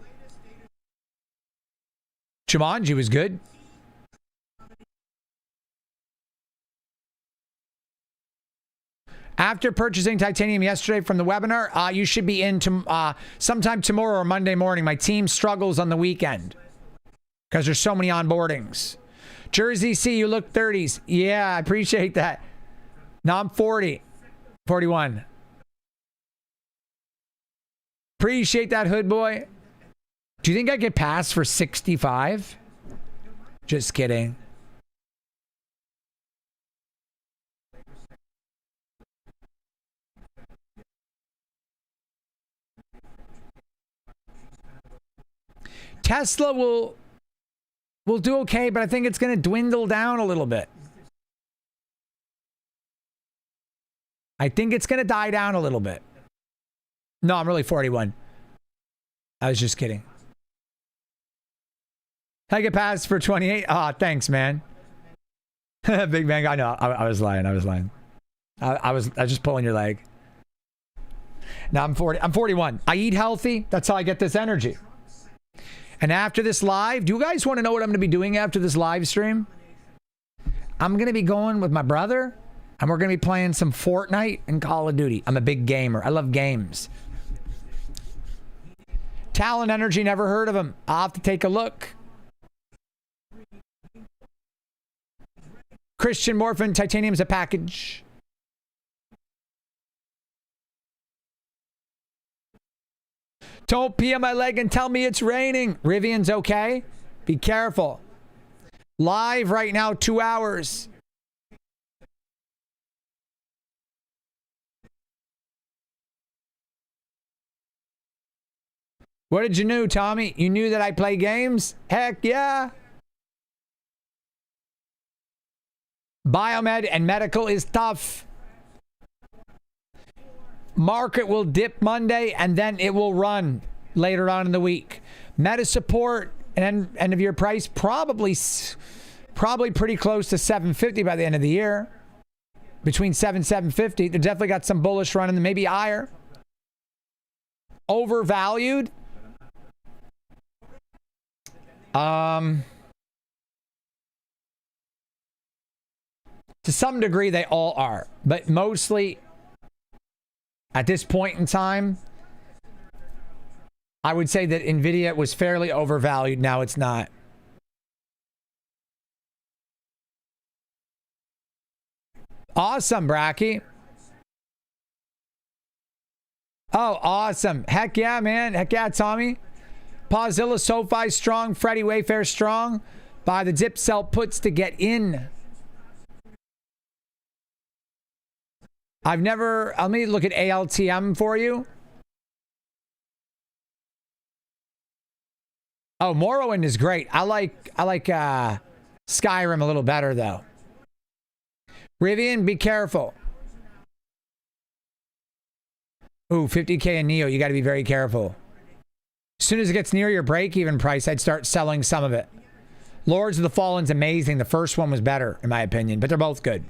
Jumanji was good. After purchasing titanium yesterday from the webinar, you should be in sometime tomorrow or Monday morning. My team struggles on the weekend because there's so many onboardings. Jersey C, you look 30s. Yeah, I appreciate that. No, I'm 40. 41. Appreciate that, hood boy. Do you think I could pass for 65? Just kidding. Tesla will do okay, but I think it's going to dwindle down a little bit. I think it's going to die down a little bit. No, I'm really 41. I was just kidding. I get passed for 28. Thanks, man. Big man guy. No, I was lying. I was just pulling your leg. Now I'm 40. I'm 41. I eat healthy. That's how I get this energy. And after this live, do you guys want to know what I'm going to be doing after this live stream? I'm going to be going with my brother, and we're going to be playing some Fortnite and Call of Duty. I'm a big gamer. I love games. Talent Energy, never heard of him. I'll have to take a look. Christian Morphin, titanium's a package. Don't pee on my leg and tell me it's raining. Rivian's okay. Be careful. Live right now, 2 hours. What did you know, Tommy? You knew that I play games? Heck yeah. Biomed and medical is tough. Market will dip Monday and then it will run later on in the week. Meta support and end of year price probably pretty close to 750 by the end of the year. Between 750. They definitely got some bullish running, maybe higher. Overvalued. To some degree, they all are, but mostly at this point in time, I would say that Nvidia was fairly overvalued. Now it's not. Awesome, Bracky. Oh, awesome. Heck yeah, man. Heck yeah, Tommy. Pauzilla, SoFi strong. Freddie Wayfair strong. Buy the dip, sell puts to get in. I've never, let me look at ALTM for you. Oh, Morrowind is great. I like Skyrim a little better though. Rivian, be careful. Ooh, 50K in Neo. You got to be very careful. As soon as it gets near your break-even price, I'd start selling some of it. Lords of the Fallen's amazing. The first one was better, in my opinion, but they're both good.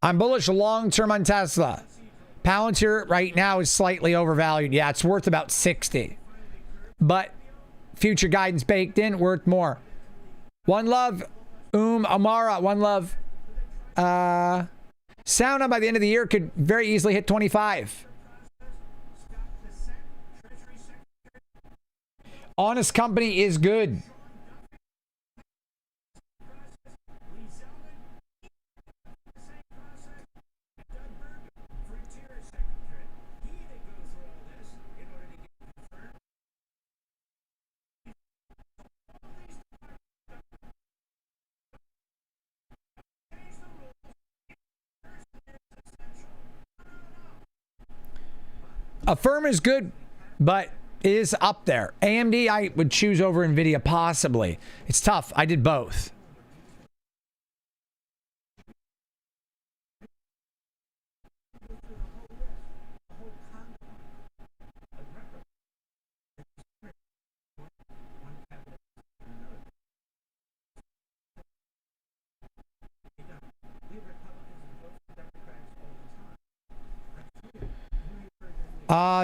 I'm bullish long-term on Tesla. Palantir right now is slightly overvalued. Yeah, it's worth about 60. But future guidance baked in, worth more. One love, Amara, one love. Sound on by the end of the year could very easily hit 25. Honest Company is good. Affirm is good, but it is up there. AMD, I would choose over NVIDIA, possibly. It's tough. I did both.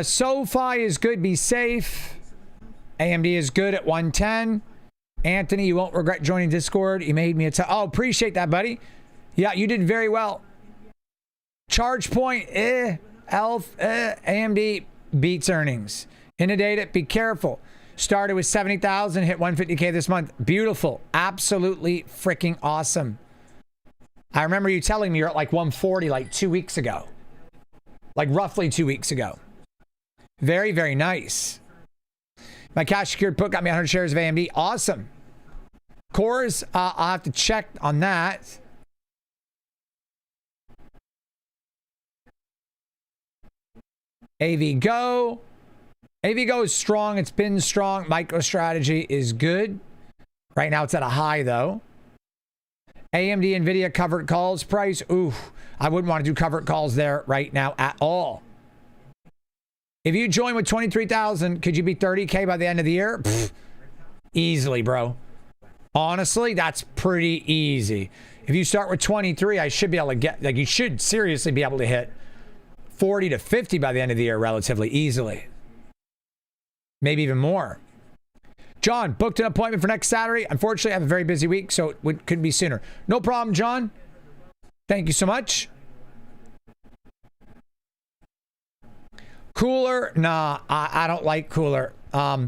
SoFi is good. Be safe. AMD is good at 110. Anthony, you won't regret joining Discord. You made me a oh, appreciate that, buddy. Yeah, you did very well. ChargePoint, Elf, AMD beats earnings. Innodata, be careful. Started with 70,000, hit 150K this month. Beautiful. Absolutely freaking awesome. I remember you telling me you're at like 140 like 2 weeks ago. Like roughly 2 weeks ago. Very, very nice. My cash secured put got me 100 shares of AMD. Awesome. Cores, I'll have to check on that. AVGo. AVGo is strong. It's been strong. MicroStrategy is good. Right now it's at a high though. AMD, NVIDIA covered calls price. Ooh, I wouldn't want to do covered calls there right now at all. If you join with 23,000, could you be 30K by the end of the year? Pfft, easily, bro. Honestly, that's pretty easy. If you start with 23, I should be able to get, like, you should seriously be able to hit 40 to 50 by the end of the year relatively easily. Maybe even more. John, booked an appointment for next Saturday. Unfortunately, I have a very busy week, so it couldn't be sooner. No problem, John. Thank you so much. Cooler? Nah, I don't like Cooler. I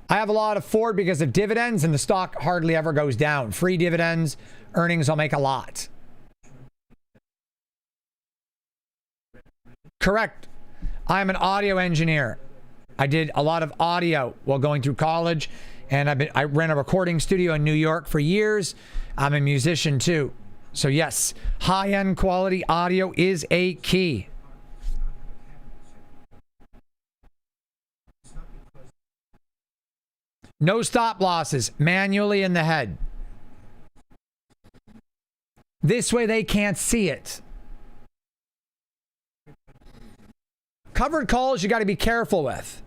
have a lot of Ford because of dividends, and the stock hardly ever goes down. Free dividends, earnings will make a lot. Correct. I'm an audio engineer. I did a lot of audio while going through college, and I ran a recording studio in New York for years. I'm a musician too. So yes, high-end quality audio is a key. No stop losses, manually in the head. This way they can't see it. Covered calls you got to be careful with.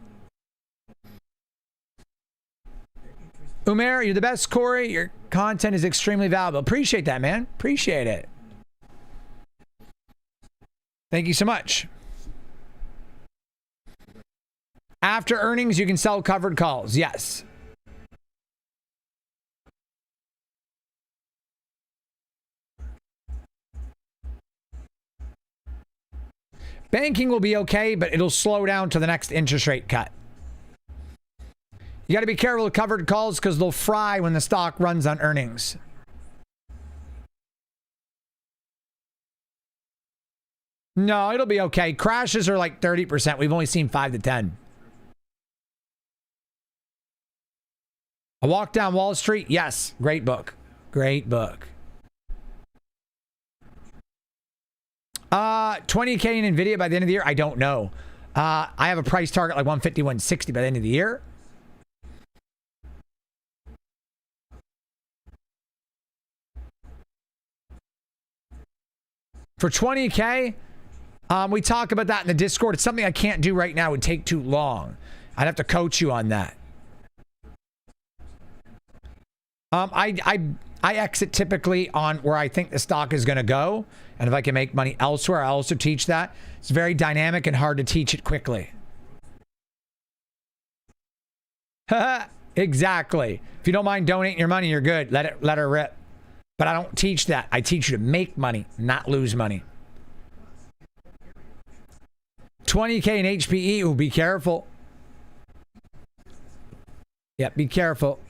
Umair, you're the best, Corey. Your content is extremely valuable. Appreciate that, man. Appreciate it. Thank you so much. After earnings, you can sell covered calls. Yes. Banking will be okay, but it'll slow down to the next interest rate cut. You got to be careful with covered calls because they'll fry when the stock runs on earnings. No, it'll be okay. Crashes are like 30%. We've only seen 5 to 10. A Walk Down Wall Street? Yes. Great book. Great book. 20K in NVIDIA by the end of the year? I don't know. I have a price target like 150, 160 by the end of the year. For 20K, We talk about that in the Discord. It's something I can't do right now. It would take too long. I'd have to coach you on that. I exit typically on where I think the stock is going to go. And if I can make money elsewhere, I also teach that. It's very dynamic and hard to teach it quickly. Exactly. If you don't mind donating your money, you're good. Let her rip. But I don't teach that. I teach you to make money, not lose money. 20K in HPE. Ooh, be careful. Yep, be careful.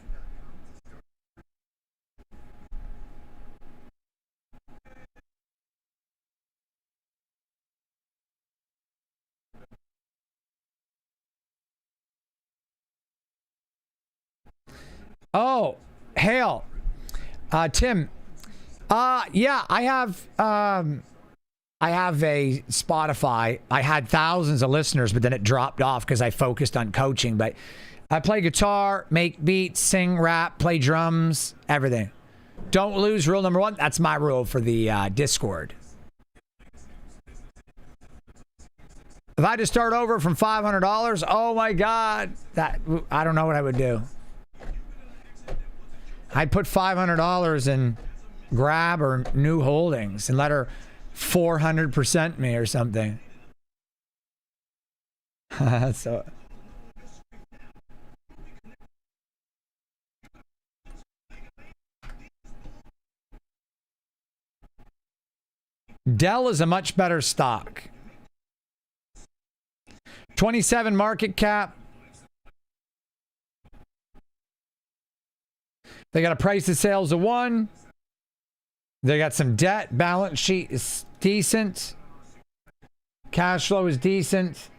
Oh, hail. Tim. Yeah, I have a Spotify. I had thousands of listeners, but then it dropped off because I focused on coaching. But I play guitar, make beats, sing, rap, play drums, everything. Don't lose rule number 1. That's my rule for the Discord. If I had to start over from $500, oh my God, I don't know what I would do. I'd put $500 in Grab or New Holdings and let her 400% me or something. So Dell is a much better stock. 27 market cap. They got a price to sales of 1. They got some debt. Balance sheet is decent. Cash flow is decent.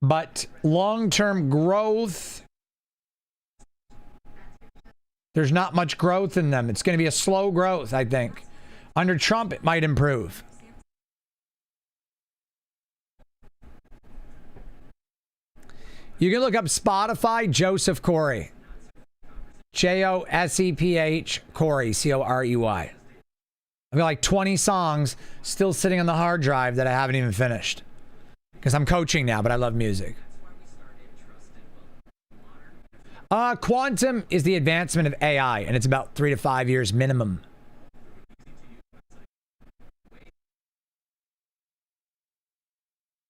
But long-term growth, there's not much growth in them. It's going to be a slow growth, I think. Under Trump, it might improve. You can look up Spotify, Joseph Corey. Joseph Corey, Corey. I've got like 20 songs still sitting on the hard drive that I haven't even finished. Because I'm coaching now, but I love music. Quantum is the advancement of AI, and it's about 3 to 5 years minimum.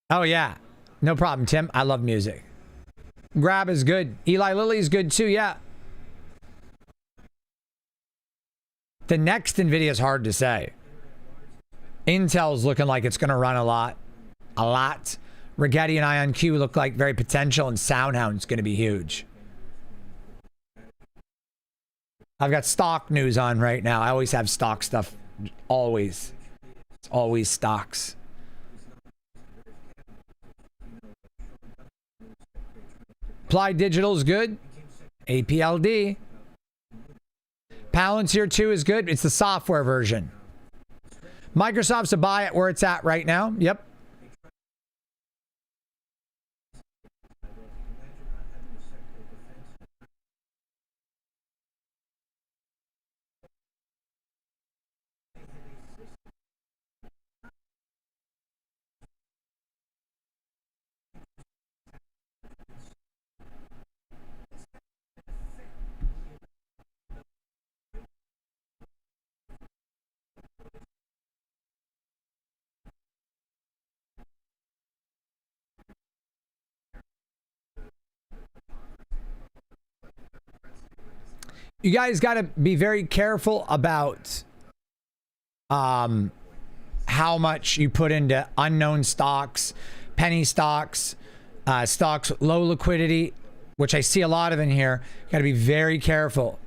Oh, yeah. No problem, Tim. I love music. Grab is good. Eli Lilly is good too, yeah. The next NVIDIA is hard to say. Intel's looking like it's going to run a lot. Rigetti and IonQ look like very potential, and SoundHound's going to be huge. I've got stock news on right now. I always have stock stuff. Always. It's always stocks. Applied Digital is good. APLD. Palantir 2 is good. It's the software version. Microsoft's a buy at where it's at right now. Yep. You guys got to be very careful about how much you put into unknown stocks, penny stocks, stocks with low liquidity, which I see a lot of in here. You got to be very careful.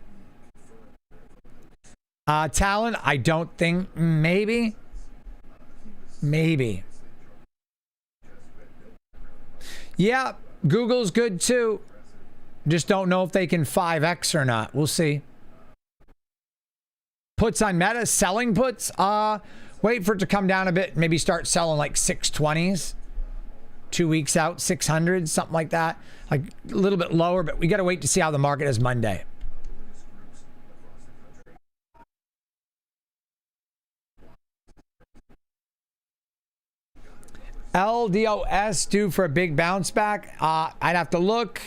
Talent, I don't think, maybe. Yeah, Google's good too. Just don't know if they can 5x or not. We'll see. Puts on Meta, selling puts. Wait for it to come down a bit. Maybe start selling like 620s. 2 weeks out, 600, something like that. Like a little bit lower, but we got to wait to see how the market is Monday. LDOS due for a big bounce back. I'd have to look.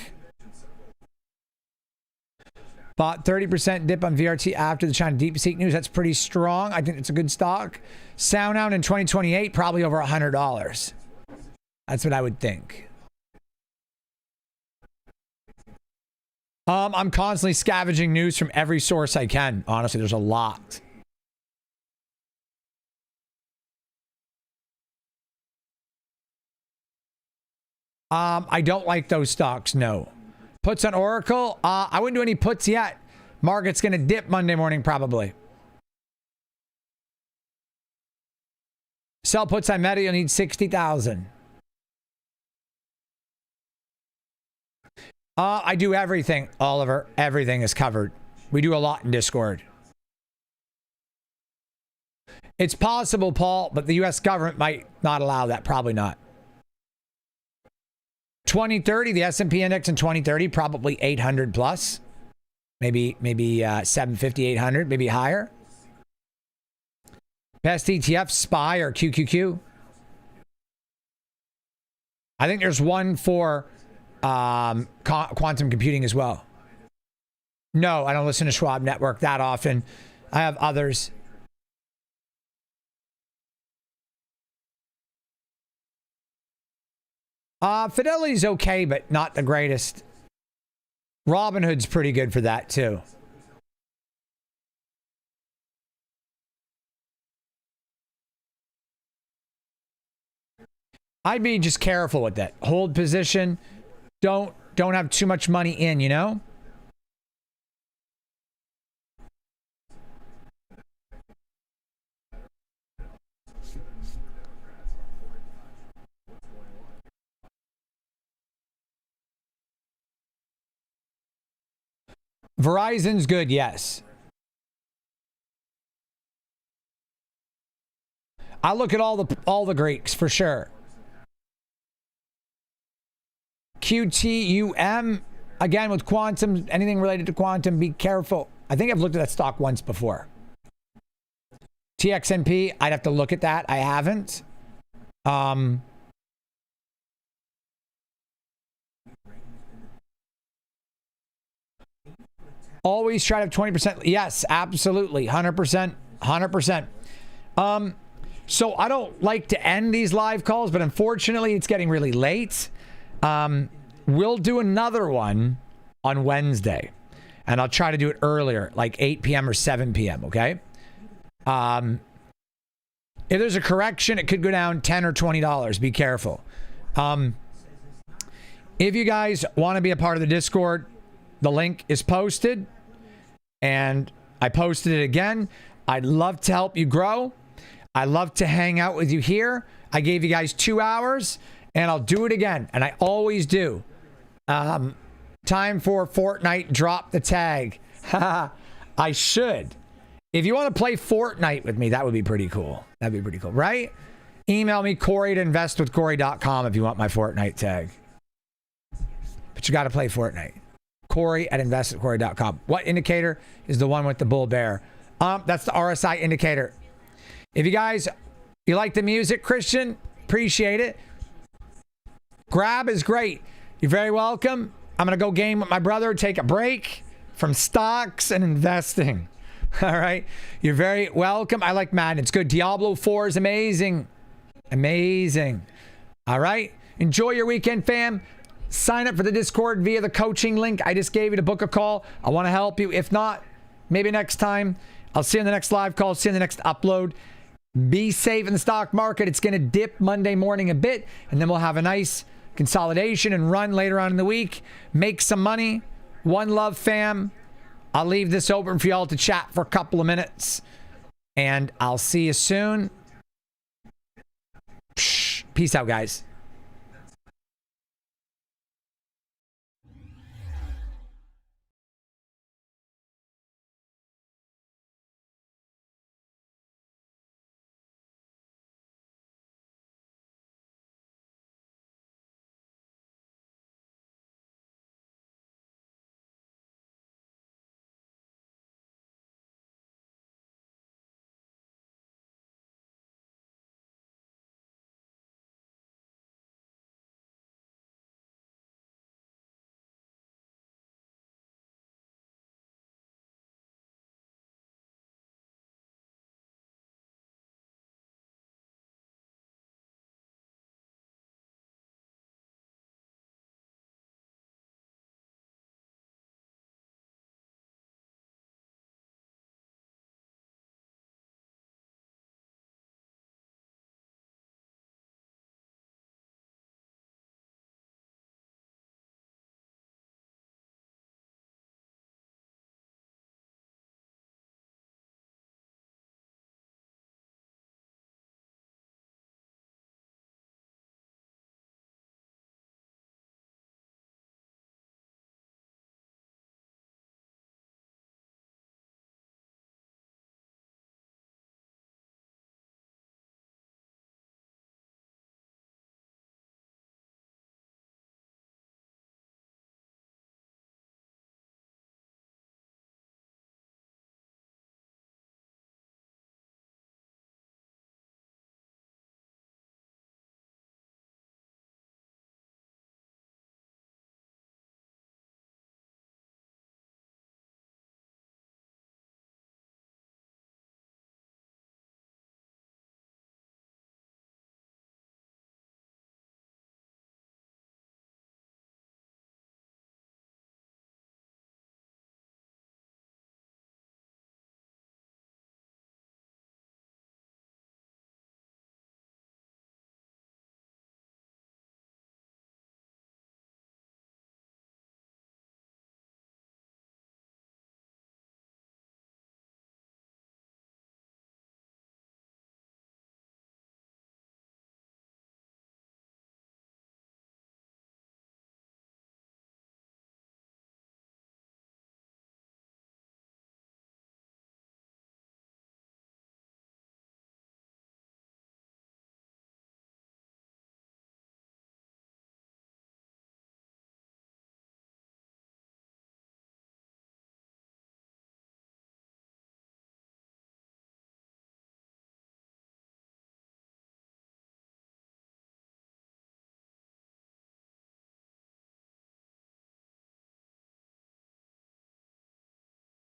Bought 30% dip on VRT after the China DeepSeek news. That's pretty strong. I think it's a good stock. SoundHound in 2028, probably over $100. That's what I would think. I'm constantly scavenging news from every source I can. Honestly, there's a lot. I don't like those stocks, no. Puts on Oracle? I wouldn't do any puts yet. Market's going to dip Monday morning, probably. Sell puts on Meta, you'll need 60,000. I do everything, Oliver. Everything is covered. We do a lot in Discord. It's possible, Paul, but the U.S. government might not allow that. Probably not. 2030, the S&P index in 2030, probably 800 plus. Maybe 750, 800, maybe higher. Best ETF, SPY or QQQ. I think there's one for quantum computing as well. No, I don't listen to Schwab Network that often. I have others. Fidelity's okay, but not the greatest. Robinhood's pretty good for that too. I'd be just careful with that. Hold position. Don't have too much money in, you know? Verizon's good, yes. I look at all the Greeks for sure. QTUM, again with quantum, anything related to quantum, be careful. I think I've looked at that stock once before. TXNP, I'd have to look at that. I haven't. Always try to have 20%. Yes, absolutely. 100%. 100%. So I don't like to end these live calls, but unfortunately it's getting really late. We'll do another one on Wednesday, and I'll try to do it earlier, like 8 p.m. or 7 p.m., okay? If there's a correction, it could go down $10 or $20. Be careful. If you guys want to be a part of the Discord, the link is posted, and I posted it again. I'd love to help you grow. I love to hang out with you here. I gave you guys 2 hours, and I'll do it again, and I always do. Time for Fortnite, drop the tag. I should. If you want to play Fortnite with me, that would be pretty cool. That'd be pretty cool, right? Email me, Corey@investwithcorey.com if you want my Fortnite tag. But you got to play Fortnite. Corey@investwithcorey.com. What indicator is the one with the bull bear? That's the RSI indicator. If you like the music, Christian, appreciate it. Grab is great. You're very welcome. I'm going to go game with my brother, take a break from stocks and investing. All right. You're very welcome. I like Madden. It's good. Diablo 4 is amazing. Amazing. All right. Enjoy your weekend, fam. Sign up for the Discord via the coaching link I just gave you to book a call. I want to help you. If not, maybe next time. I'll see you in the next live call. See you in the next upload. Be safe in the stock market. It's going to dip Monday morning a bit, and then we'll have a nice consolidation and run later on in the week. Make some money. One love, fam. I'll leave this open for y'all to chat for a couple of minutes, and I'll see you soon. Peace out, guys.